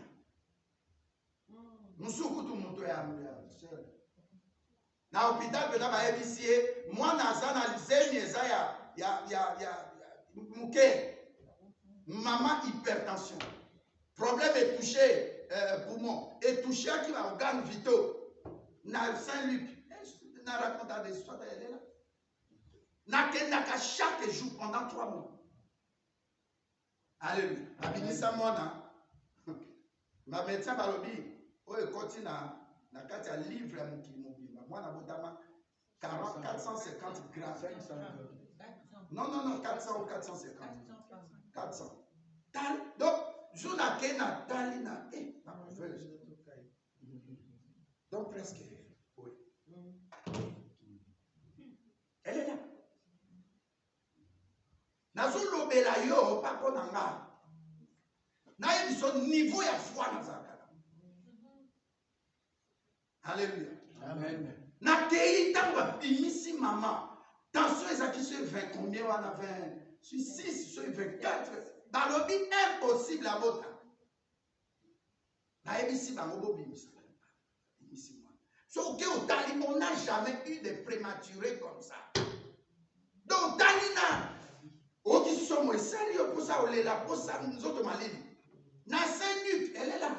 Nous sommes tous les sœur. Dans l'hôpital, moi, maman hypertension. Problème est touché poumon. Et touché qui va organe vitaux. Dans Saint-Luc. N'a raconté des histoires elle est là. N'a qu'à chaque jour pendant 3 mois. Alléluia. Abinissa mona. Ma médecin balobi. Oye continue na kati ya livre ya mokili mobimba. Mwana botama 450 grammes. Non, 400 ou 450. 400. Donc, Jouna na talina. Donc, presque. Oui. Elle est là. Nazo lobela yo, pas qu'on en a. Na son niveau ya foi na zakala. Alléluia. Amen. Na tei tamba bimisi maman. Tension ezaki sur 20 combien on a 20 sur 6 sur 24. Dans le but impossible à votre. Na ebisi bango bimisi. Sauf qu'au Talib, on n'a jamais eu de prématurés comme ça. Donc, Talina, on dit sommes sérieux pour ça, on est là pour ça, nous autres malines. Na Saint-Luc, elle est là.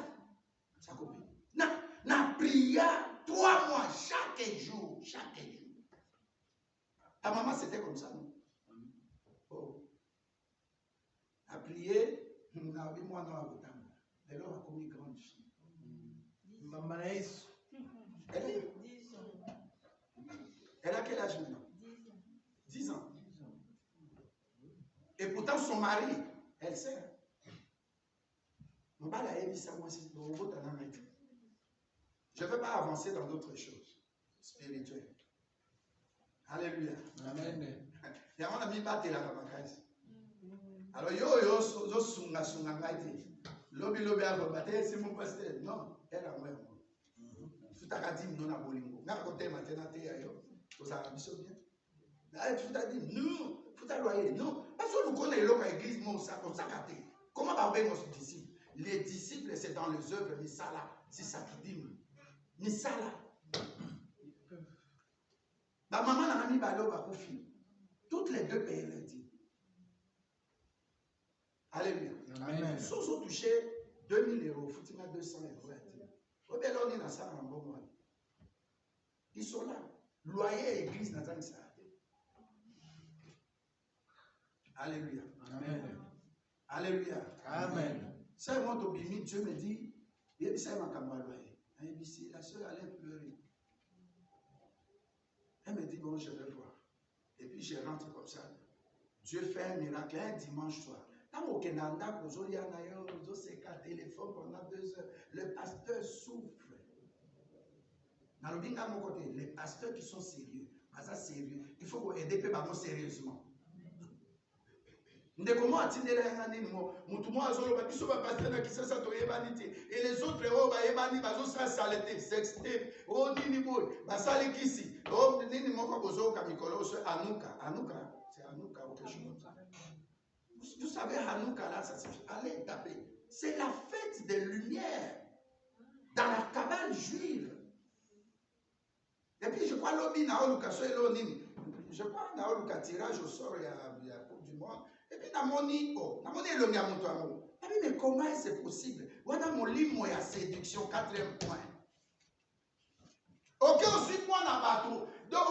Sa copine. Na priya, 3 mois, chaque jour, chaque jour. Ta maman, c'était comme ça, non? Oh. À prier, on a vu moi dans la bouteille. Et là, on a commis grande fille. Maman Aïs. Elle a quel âge maintenant? 10 ans. Et pourtant, son mari, elle sait. Je ne veux pas avancer dans d'autres choses spirituelles. Alléluia. Amen. Et on a mis battre la camarade. Alors, yo sunga ngaite. Lobi a rebatté, c'est mon pasteur. Non, elle a moi. Tout a dit non à Bolingo. N'a pas maintenant yo. Vous avez vu bien. Tout a dit non, tout a loyer. Non, parce que nous connaissons l'église, moi, ça comme ça. Comment va bien nos disciples? Les disciples, c'est dans les œuvres, Misala. C'est ça qui dit. Misala. Ma maman n'a mis balo à Koufi. Toutes les 2 pays le dit. Alléluia. Amen. Si vous touché 2000 euros, faut qu'il y ait 200 euros. On est dans ça en bon mois. Ils sont là. Loyer église n'a pas ça. Alléluia. Amen. Alléluia. Amen. Ça, moi, Dieu me dit, il ça m'a loyer. La soeur allait pleurer. Elle me dit, bon, je vais voir. Et puis, je rentre comme ça. Dieu fait un miracle un dimanche soir. Dans mon Canada, il y a un téléphone pendant 2 heures. Le pasteur souffre. Dans le bien, mon côté, les pasteurs qui sont sérieux, sérieux, il faut aider les gens sérieusement. Et les autres, vous savez, Hanouka, là, ça signifie allez taper. C'est la fête des lumières dans la cabane juive. Et puis, je crois que je crois que tirage au sort, il y a la Coupe du Monde. Et puis, mais comment c'est possible? Voilà mon livre, il y a séduction, 4e point. Ok, aussi, moi, dans bateau. Donc,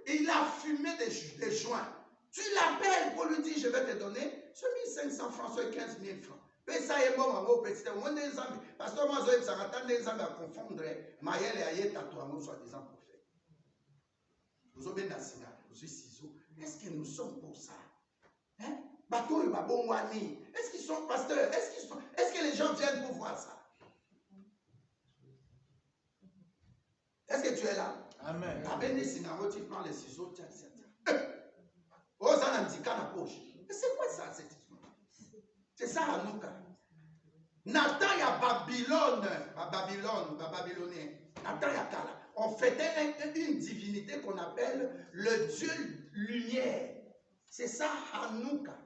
il a fumé des joints. Tu l'appelles pour lui dire, je vais te donner 1500 francs, 15 000 francs. Mais ça est bon, mon petit, parce que moi, ça m'attend des hommes à confondre Maël et Ayet à toi, soi-disant prophète. Nous sommes bien assis, nous sommes ciseaux. Est-ce que nous sommes pour ça? Hein? Bateau, il va bon wani. Est-ce qu'ils sont pasteurs? Est-ce que les gens viennent pour voir ça? Est-ce que tu es là? Amen. Tu prends les ciseaux, tiens. Oh, ça n'a pas de poche. Mais c'est quoi ça, cette histoire? C'est ça, Hanouka. Nathan, il y a Babylonien. Nathan, il y a Kala. On fêtait une divinité qu'on appelle le Dieu lumière. C'est ça, Hanouka.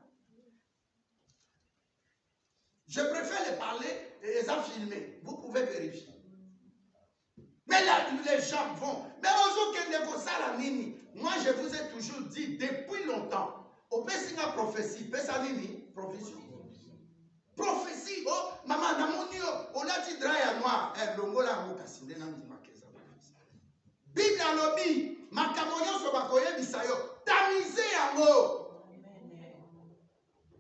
Je préfère les parler et les filmer. Vous pouvez vérifier. Mais là, les gens vont. Mais moi, je vous ai toujours dit, depuis longtemps, au Pessinga prophétie, Pessanini, prophétie. Prophétie, oh, maman, namonio, on a dit draya noir, longola mokasinde nan di makeza. Bible a lobi, makamoyo sobakoye bisayo, tamisé yango.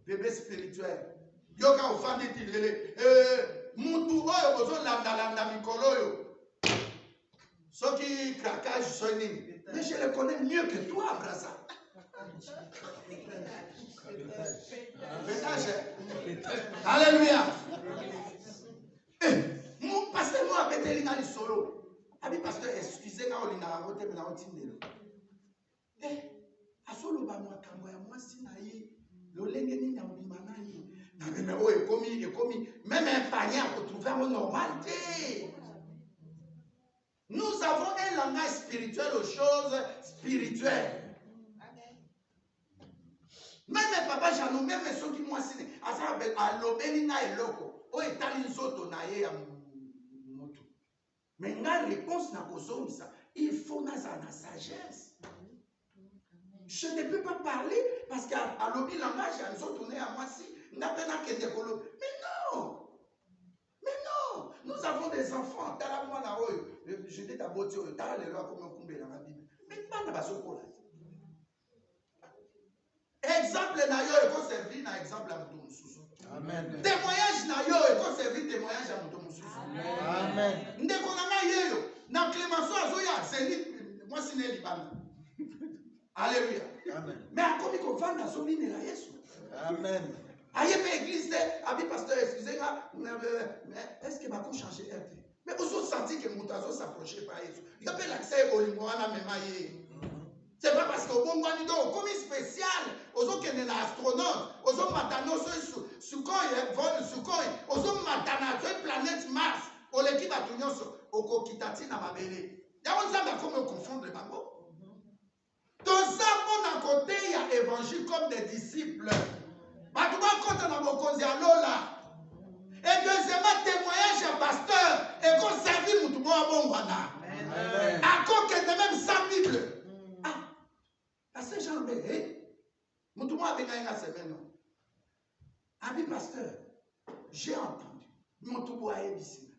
Bébé spirituel. Yoka ofandi tilele, mutu oyo bozo lambda mikolo yo. Soki craquage sonine. Mais je le connais mieux que toi, Brasa. Alléluia. Mon pasteur m'a appelé l'ingani solo. Abi pasteur, excusez-moi, on a voté, mais on a dit. A solo ba moi kambo ya moi sinayi. Lolenge ni nyambimanayi. Mais oh, et commis. Même un panier à retrouver en normalité. Nous avons un langage spirituel aux choses spirituelles. Même papa Janou, même ceux qui m'ont signé, à l'obénina et loco, au étalin zoto naé à moto. Mais la réponse n'a pas ça. Il faut la sagesse. Je ne peux pas parler parce qu'à l'obéni langage, ils ont tourné à moi si, n'a pas n'a que des colos. Mais non! Nous avons des enfants, je dis d'abord, tu as les lois comme un combat dans la Bible. Mais pas dans ce cas. Exemple, nayo eko servi na exemple à mutu mususu. Amen. Témoignage nayo eko servi témoignage à mutu mususu. Amen. Ndeko nanga yeyo na Clémenceau azoya zeli moi sine libana. Alléluia. Amen. Mais akomi ko vanda so bine na Yesu. Amen. Aye pe église abi pasteur excusez-moi mais est-ce que va changer RT? Mais vous avez senti que Moutazo s'approchait par Yesu. Il y a pas l'accès au Limouana même aïe. C'est pas parce que au bon manido comme spécial, aux autres qui sont astronautes, aux autres matano sur aux autres matana sur planète Mars, au l'équipe à tout nyonso, au kokitati na mabele. Il y a on s'en comme confondre le bango. Tout ça pour d'un côté il y a évangile comme des disciples. Bah tu vas compter dans mon cause à Lola. Et deuxièmement, témoignage à pasteur et qu'on servit Moutoumo à Bongwana. À quoi qu'elle n'est même sans Bible. Ah, pasteur Jean-Bé, Moutoumo a bien gagné la semaine. Ami pasteur, j'ai entendu Moutoumo a ici.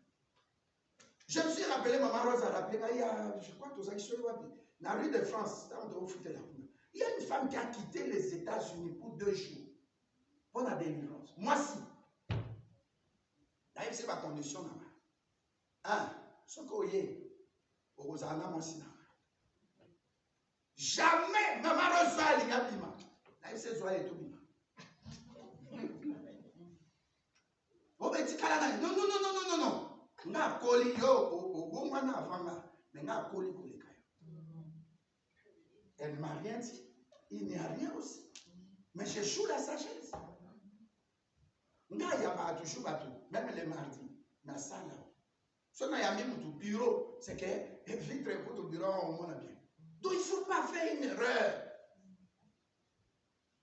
Je me suis rappelé, Maman Rose a rappelé, il y a, je crois que vous avez dit, dans la rue de France, il y a une femme qui a quitté les États-Unis pour 2 jours pour la délivrance. Moi, si. C'est ma condition. Ah, ce que vous avez, jamais, maman reçoit l'ingabima. C'est ce que vous avez. Non. Nga koli yo, au bon avant mais nga koli koli kayo. Elle ne m'a rien dit. Il n'y a rien aussi. Mais je joue la sagesse. Nga yaba toujours bateau, même les mardis, na salle. Ce qu'on a mis mon bureau, c'est que vitre pour ton bureau au moins bien. Donc il ne faut pas faire une erreur.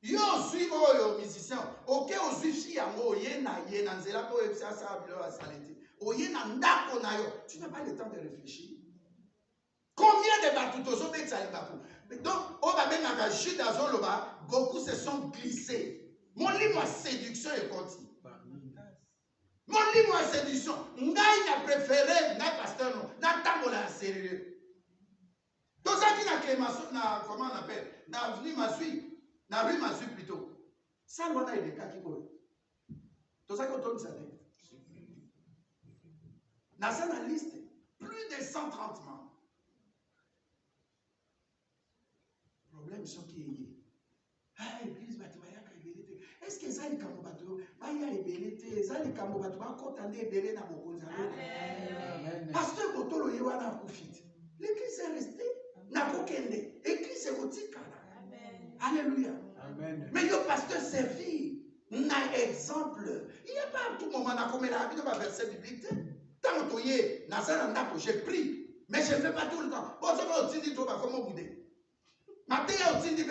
Yo suis yo musicien, ok o suis fi yango ye na nzela po epsa sa bilo a salete. Oye na ndako na yo, tu n'as pas le temps de réfléchir. Combien de batoutos ont été salés bakou? Donc au babé na jus d'azoloba, beaucoup se sont glissés. Mon livre à séduction est continu. Mon livre à séduction, Ngaï a préféré, Ngaï pasteur, non, n'a tambola sérieux. Tout ça qui n'a Clémenceau, comment on appelle, n'a avenue Masui, n'a rue Masui plutôt. Ça, on a eu des cas qui courent. Tout ça qu'on tourne ça. Dans cette liste, plus de 130 membres. Le problème, c'est qui est. Ah, l'église, est-ce que ça, les cambobato, il y a ébélité, ça, les cambobato, quand on est ébélé dans vos causes. Pasteur Botolo Yewana Koufit. L'église est restée. N'a pas qu'elle. L'église est rotée. Alléluia. Amen. Mais le pasteur servi. N'a exemple. Il n'y a pas à tout moment, n'a comme la vie de ma verset biblique. Tant que tu es, j'ai pris. Mais je ne fais pas tout le temps. Bon, ça va au tindi, tu vas comment bouder. Ma tête est au tindi,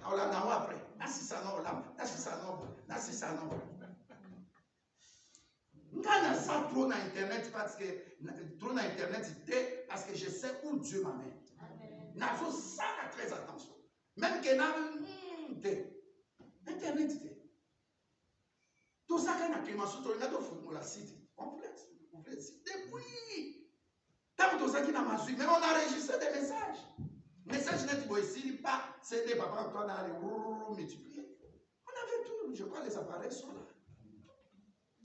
on l'a après. Nasi ça non, Quand ça trop dans internet parce que trop dans internet c'était parce que je sais où Dieu m'amène. N'a faut ça très attention. Même que n'a internet c'était. Tout ça quand on a Clémenceau, on a tout la cité complexe. Depuis tant tout ça qui n'a pas suivi, mais on a enregistré des messages. Message net ici pas, c'est des papas toi dans les multiplier. On avait tout, je crois les appareils sont là.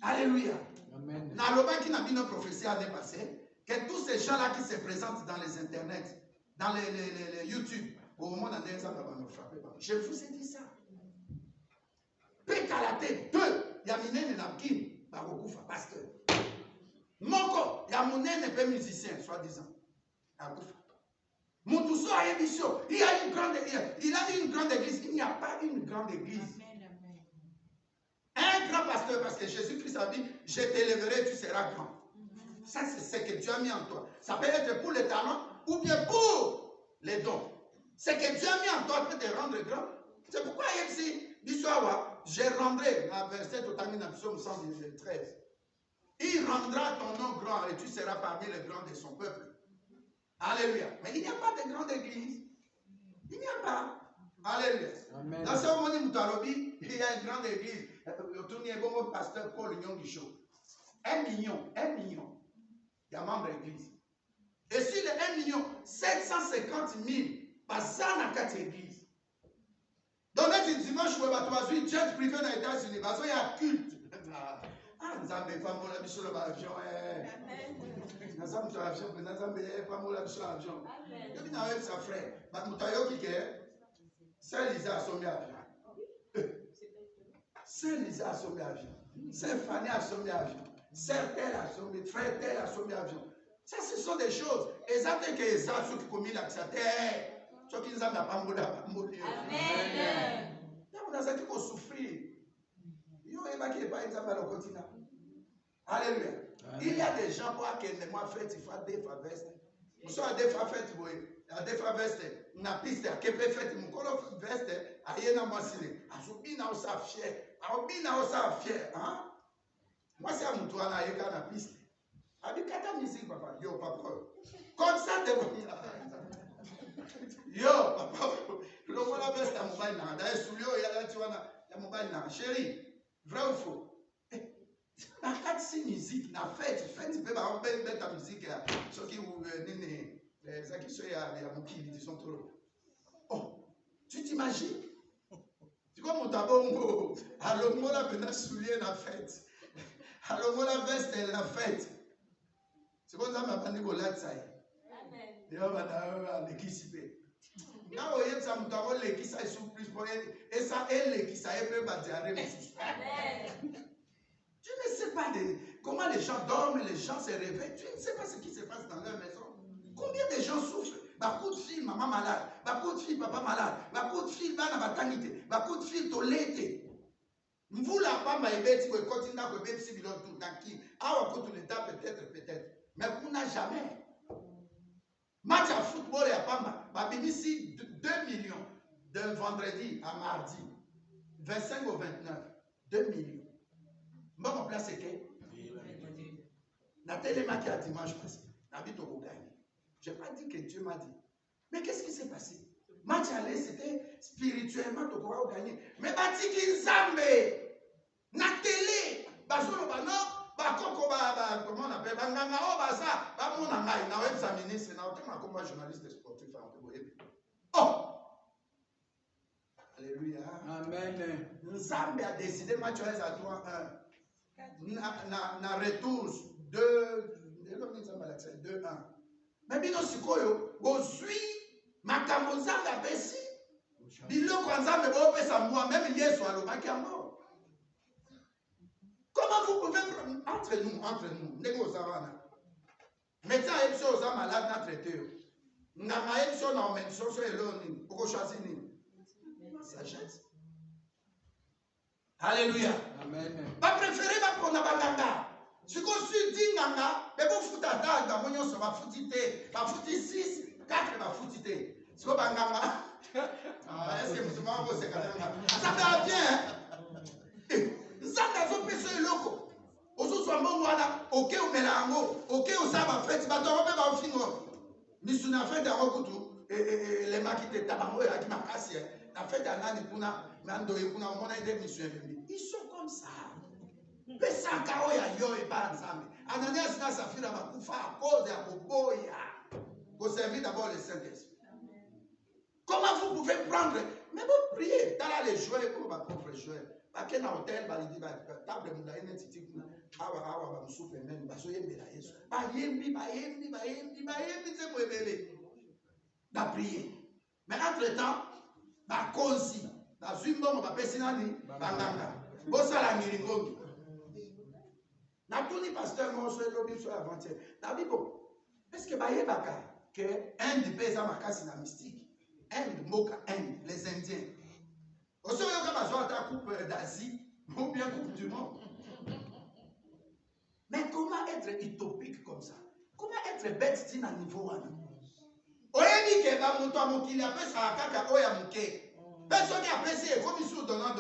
Alléluia. Amen. Dans le bas qui n'a pas une prophétie l'année passée, que tous ces gens-là qui se présentent dans les internets, dans les YouTube, au moment où ça va nous frapper. Je vous ai dit ça. Pécalaté 2, il y a Minen et Napkin, Baroukoufa, pasteur. Moko, il y a Mounen et musicien, soi-disant. Baroukoufa. Moutousso a émission. Il a une grande église. Il n'y a pas une grande église. Un grand pasteur, parce que Jésus-Christ a dit, je t'élèverai, tu seras grand. Ça, c'est ce que Dieu a mis en toi. Ça peut être pour les talents ou bien pour les dons. C'est que Dieu a mis en toi pour te rendre grand. C'est pourquoi ici, je rendrai, dans verset totalement dans Psaume 113. Il rendra ton nom grand et tu seras parmi les grands de son peuple. Alléluia. Mais il n'y a pas de grande église. Il n'y a pas. Alléluia. Amen. Dans ce moment de il y a une grande église. Il y a un bon pasteur Paul Nyongisho. 1 million. Il y a membre d'église. Et sur les 1 750 000, ça dans 4 églises. Donc, le dimanche, je vais jet privé dans les États-Unis, parce qu'il y a culte. Ah, nous avons fait un sur l'avion. Nous avons fait l'avion, nous avons fait sur l'avion. Et puis, nous avons sa frère. Nous avons dit que c'est Lisa a sommet avion. C'est Lisa a sommet avion. C'est Fanny a sommet avion. C'est tel a sommet, frère tel a sommet avion. Ça, ce sont des choses. Et ça, c'est que ça, ceux qui commis l'accès. Ceux qui nous ont pas mourir. Amen. On a ça qui vont souffrir. Il y a qui n'est pas exemple au continent. Alléluia. Il y a des gens pour qui moi fait il faut des favestes. Nous sommes à des favestes, à des favestes. On a piste à qui peut faire mon colo veste à yena masile. À subina au sa fier. À obina au sa fier, hein? Moi c'est à mon tour à yeka na piste. Avec kata musique papa. Yo papa. Comme ça de yo papa. Le voilà veste à mobile na. D'ailleurs sous yo il y a là tu vois na mobile na. Chérie, vrai ou faux? Na kati musique na fête tu peux pas mettre ta musique ceux qui vous nene les qui sont ya mokili ils sont trop. Oh, tu t'imagines? Tu vois mon tabongo alors moi la pena soulier na fête. Alors moi la veste la fête. C'est comme ça m'a bandi ko latsa. Amen. Yo bana l'équipé. Na oye ça mutabo l'équipe sous plus pour et ça elle l'équipe ça peut pas dire Amen. Tu ne sais pas comment les gens dorment, les gens se réveillent. Tu ne sais pas ce qui se passe dans leur maison. Combien de gens souffrent? Beaucoup de filles, maman malade. Beaucoup de filles, papa malade. Beaucoup de filles, bana batangité. Beaucoup de filles, tolete. Vous la pas maïbeti, vous continuez à bébé si vous tout dans qui. Ah, on peut l'état peut-être. Mais vous n'avez jamais. Match à football et à Pamba. Ma bibi si 2 millions de vendredi à mardi. 25 au 29. 2 millions. Moi, mon place, c'est que la télé m'a dit à dimanche passé. N'habite au gagné. Je n'ai pas dit que Dieu m'a dit. Mais qu'est-ce qui s'est passé? Match aller, c'était spirituellement de pouvoir gagner. Mais Batiki Nzambe, na télé, Bazolo Bano, Bakoko, comment on appelle, Banganga, Baza, Bamonanga, na web sa ministre, na aucun combat journaliste sportif. Oh! Alléluia. Amen. Nzambe a décidé, match aller à 3-1. Na retour 2-1. Mais bino sikoyo bozui makambo nzambe apesi biloko nzambe bopesa moi-même Yesu alobaki yango. Comment vous pouvez entre nous ndenge ozavana médecin ayebi so oza malade na traité yo nganga ayebi so na omedition so elo nini okochoisi nini sagesse. Alléluia. Amen. Ba préféré ba prendre banganga. Si vous dit nganga, mais vous foutez à table, dans mon yon, va foutre, va foutre 6, 4, va foutre. Si vous banganga, est-ce que vous m'avez posé ça va bien. Ça n'a pas fait ce loco. Au sous-soit bon, voilà, ok, au mélango, ok, au sabbat, fait, va t'en remettre en fingo. Nous sommes fait un recours, et les maquis de tabango, et la qui m'a cassé, la fête à l'année, mais on a été missions. Ils sont comme ça. Pesaka oya yo eba nzambe. Ananias na Safira bakufa à cause ya koboya. Vous servez d'abord le Saint-Esprit. Comment vous pouvez prendre? Mais vous priez. Dans les jouets, comme ma propre jouet. Parce que dans l'hôtel, il dit table munda ene titi kuna. Awa ba msupe men baso yembe la Yesu. Ba yembi c'est pour bébé. Da prier. Mais entre-temps, ba konsi, ba zumbo ba pesinani, banganga. Bosala ngiringogi. Na tout ni pasteur mon soeur l'objet sur avant-hier. Na dit bon. Est-ce que baye baka que Inde pesa makasi na mystique. Inde moka Inde les Indiens. Aussi on a besoin de la coupe d'Asie ou bien coupe du monde. Mais comment être utopique comme ça? Comment être bête à niveau là? Oyebi ke ba muto amokili apesa kaka oya muke. Personne qui apprécie comme ici donnant.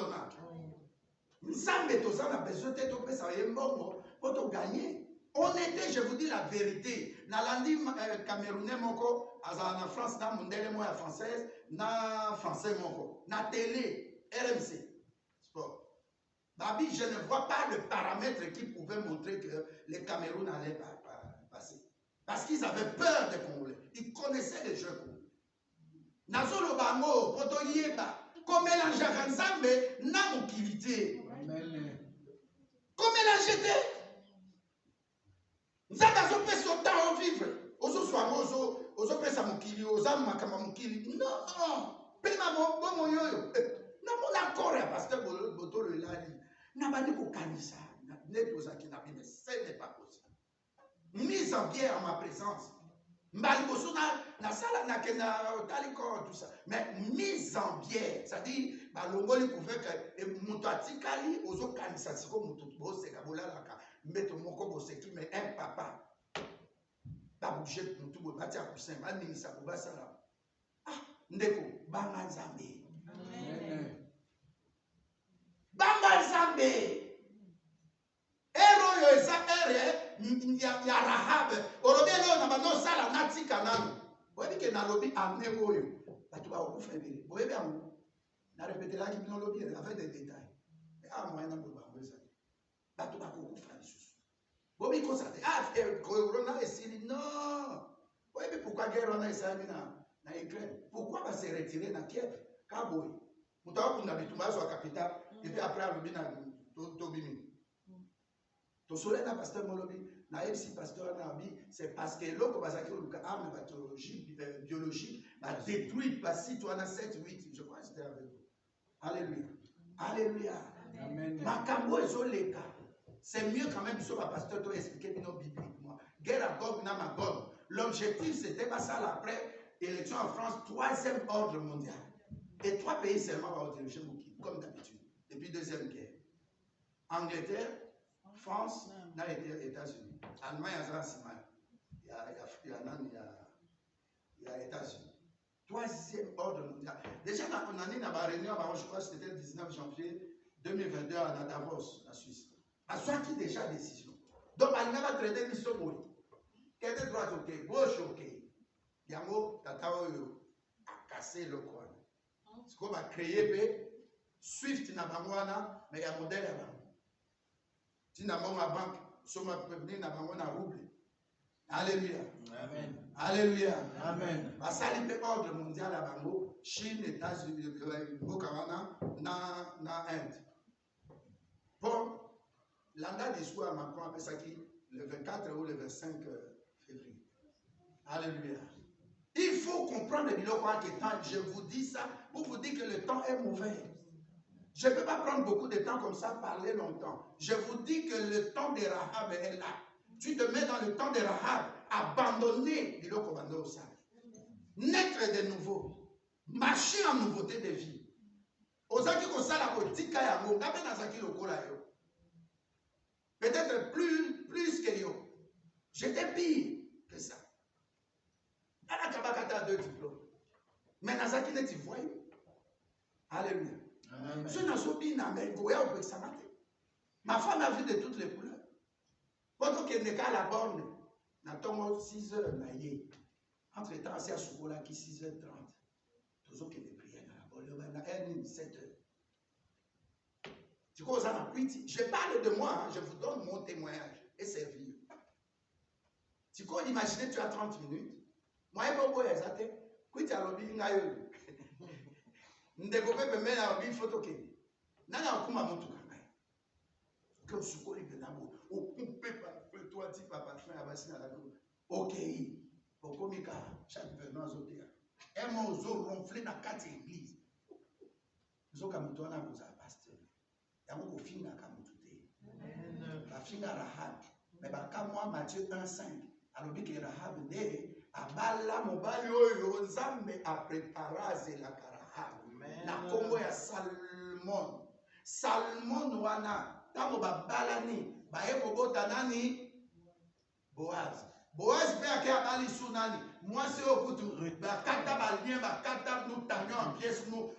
Nzambe toza na besoin de topesa yembongo pour te gagner. On était, je vous dis la vérité, na landi camerounais moko, azala na France na mundele moya française, na français moko, na télé, RMC, sport. Babi, je ne vois pas le paramètre qui pouvait montrer que le Cameroun allait passer. Parce qu'ils avaient peur des Congolais. Ils connaissaient les jeux congolais. Nazolo bango, poto yeba. Comme mélanger Nzambe, na mokilité. Comme mélanger te. Nzambe azope son temps au vivre. Ozo soango, ozo pesa mokili, ozo makama mokili. Non. Pema mo yoyo. Na mona kore pasteur botolo elali. Na bandi ko kanisa. Net ozaki na bine, ce n'est pas possible. Mise en biais en ma présence. Mbaliboso na sala na kena taliko tout ça. Mais mise en biais, c'est-à-dire balongoli pouvait que muto atikali ozo kanisa siko muto boseka bolalaka mbeto moko boseki mais un papa. Ba bouger muto bo batia kusin ba nimisa ko basala. Ah, ndeko banga Nzambe. Amen. Banga Nzambe. Ero yo eza ere ya Rahab. Olobi leo na bano sala natika nanu. Oyebi ke na lobi ane oyo. Batu ba okufa ebele. Oyebi amu. Na répéter la ki bino lobi avec des détails. Mais à moi na bo ba ngweza. Batu ba okufa lisusu. Bobi ko sa te corona esili non. Oyebi pourquoi guerre on a esali na Ukraine. Pourquoi va se retirer na Kiev? Kaboy. Mutawa kuna bitumba so capitale et puis après alobi na tobimi. Tosolé na pasteur Molobi, na MC pasteur Nabi, c'est parce que l'autre basaki au arme biologique a détruit par citoyen 7 8, je crois que c'était avec vous. Alléluia. Alléluia. Amen. Makambo ezoleka. C'est mieux quand même sur le pasteur to expliquer bino bibliquement. Guerre à Gog na Magog. L'objectif c'était pas ça après élection en France, 3e ordre mondial. Et 3 pays seulement vont diriger Mouki, comme d'habitude, depuis 2e guerre. Angleterre, France, n'a été États-Unis. Allemagne, il y a États-Unis. 3e ordre mondial. Déjà, on a eu une réunion, je crois que c'était le 19 janvier 2022 à Davos, la Suisse. À soit qui déjà décision. Donc, on va traiter l'histoire. Quel est droit ok, gauche ok. Yango, Tatao a cassé le coin. Ce qu'on va créer, Swift n'a pas moi, mais il y a un modèle avant. Si nous avons ma banque, si nous avons un rouble. Alléluia. Amen. Alléluia. Amen. Parce que l'ordre mondial à Bango, Chine, États-Unis, Bokawana, na Inde. Bon, l'anda discours à Macron après ça qui le 24 ou le 25 février. Alléluia. Il faut comprendre le temps. Je vous dis ça pour vous dire que le temps est mauvais. Je ne peux pas prendre beaucoup de temps comme ça, parler longtemps. Je vous dis que le temps de Rahab est là. Tu te mets dans le temps de Rahab, abandonner le commando au sol. Naître de nouveau. Marcher en nouveauté de vie. Peut-être plus que yo. J'étais pire que ça. Anakabakata a 2 diplômes. Mais Nazaki n'est pas voyou. Alléluia. Ma femme a vu de toutes les couleurs. Pendant qu'elle n'est qu'à la borne, n'attendons 6 heures. Entre temps, c'est à Soukola qui 6h30. Toujours qu'il est prié dans la borne, elle 7 heures. Je parle de moi, je vous donne mon témoignage et servir. Tu peux imaginer, tu as 30 minutes. Moi, je ne sais pas si tu as l'objet. Ndekopé me met à une photo qui nana okuma moto kangai que sukoli benabo okumpe par toi type à parfum à bassin à la go OK okomika chaque événement zotea et mon zo ronfler na 4 églises zoka moto na ko za pasteur yango ko finga ka moto te ba finga Rahab mais ba ka moi Matthieu 1:5 alobi ke Rahab nde abala mobali oyo Nzambe a préparé la na Congo ya Salmon. Salmon wana tango babalani baye kobota nani Boaz. Boaz pe ake abali su nani mwasi okutu bakata balien bakata nous tanyo en pièce nous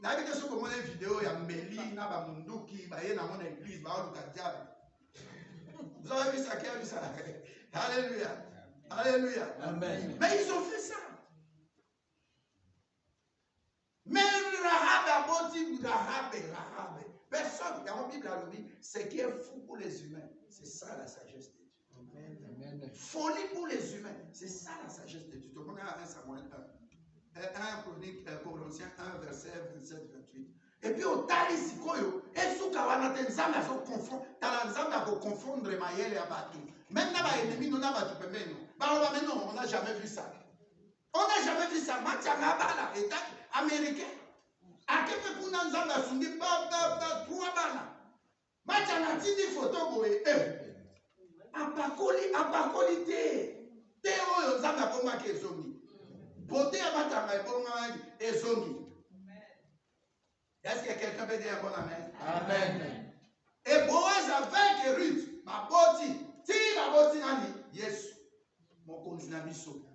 na bité so komona vidéo ya Mbeli na ba munduki baye na mona église ba oluka diable. Vous avez vu ça qui a vu ça? Alléluia. Alléluia. Amen. Mais ils ont fait ça. Mais Rahab a dit Rahab. Personne dans la Bible a dit ce qui est fou pour les humains. C'est ça la sagesse de Dieu. Amen. Folie pour les humains. C'est ça la sagesse de Dieu. On est à 1 Samuel 1. Corinthiens 1, verset 27-28. Et puis au tali sikoyo, et sous kawana tenzame à confondre, talanzame à confondre Maël et Abatou. Même dans les ennemis, nous n'avons pas vu. Mais non, on n'a jamais vu ça. On n'a jamais vu ça. Matianga bala, État américain. À quel point nous avons sundi trois bala. Matianga tindi photo boye. Apakoli te. Te oyo nzambe abomaka ezongi. Beauté ya matanga ebomaka ezongi. Est-ce que quelqu'un peut dire un bon amen? Amen. Et Boaz avec Ruth, ma boti, ti la boti nani, Yesu, mon konzinamiso.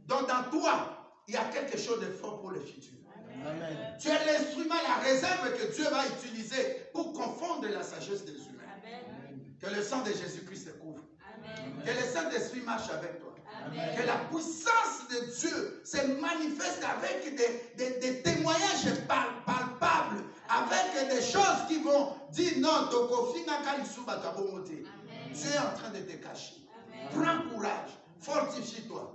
Donc dans toi, il y a quelque chose de fort pour le futur. Amen. Tu es l'instrument, la réserve que Dieu va utiliser pour confondre la sagesse des humains. Amen. Que le sang de Jésus-Christ te couvre. Amen. Que le Saint-Esprit marche avec toi. Amen. Que la puissance de Dieu se manifeste avec des témoignages palpables, avec des choses qui vont dire non, tu es en train de te cacher. Amen. Prends courage, fortifie-toi.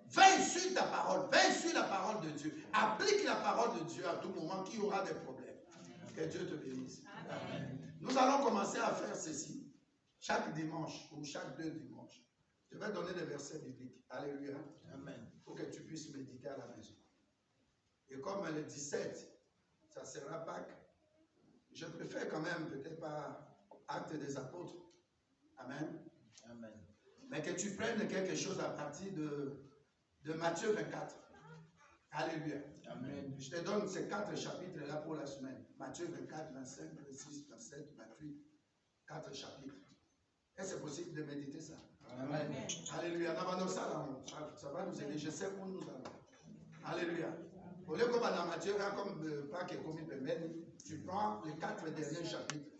Veille sur ta parole, veille sur la parole de Dieu. Applique la parole de Dieu à tout moment qui aura des problèmes. Que Dieu te bénisse. Amen. Nous allons commencer à faire ceci chaque dimanche ou chaque 2 dimanches. Je vais donner des versets bibliques. Alléluia. Amen. Pour que tu puisses méditer à la maison. Et comme le 17, ça sera Pâques, je préfère quand même peut-être pas Actes des Apôtres. Amen. Amen. Mais que tu prennes quelque chose à partir de Matthieu 24. Alléluia. Amen. Je te donne ces 4 chapitres-là pour la semaine. Matthieu 24, 25, 26, 27, 28. 4 chapitres. Est-ce que c'est possible de méditer ça? Amen. Alléluia. Ça va nous aider. Je sais où nous allons. Alléluia. Au lieu comme dans Matthieu, comme Pâques et comme tu prends les 4 derniers chapitres.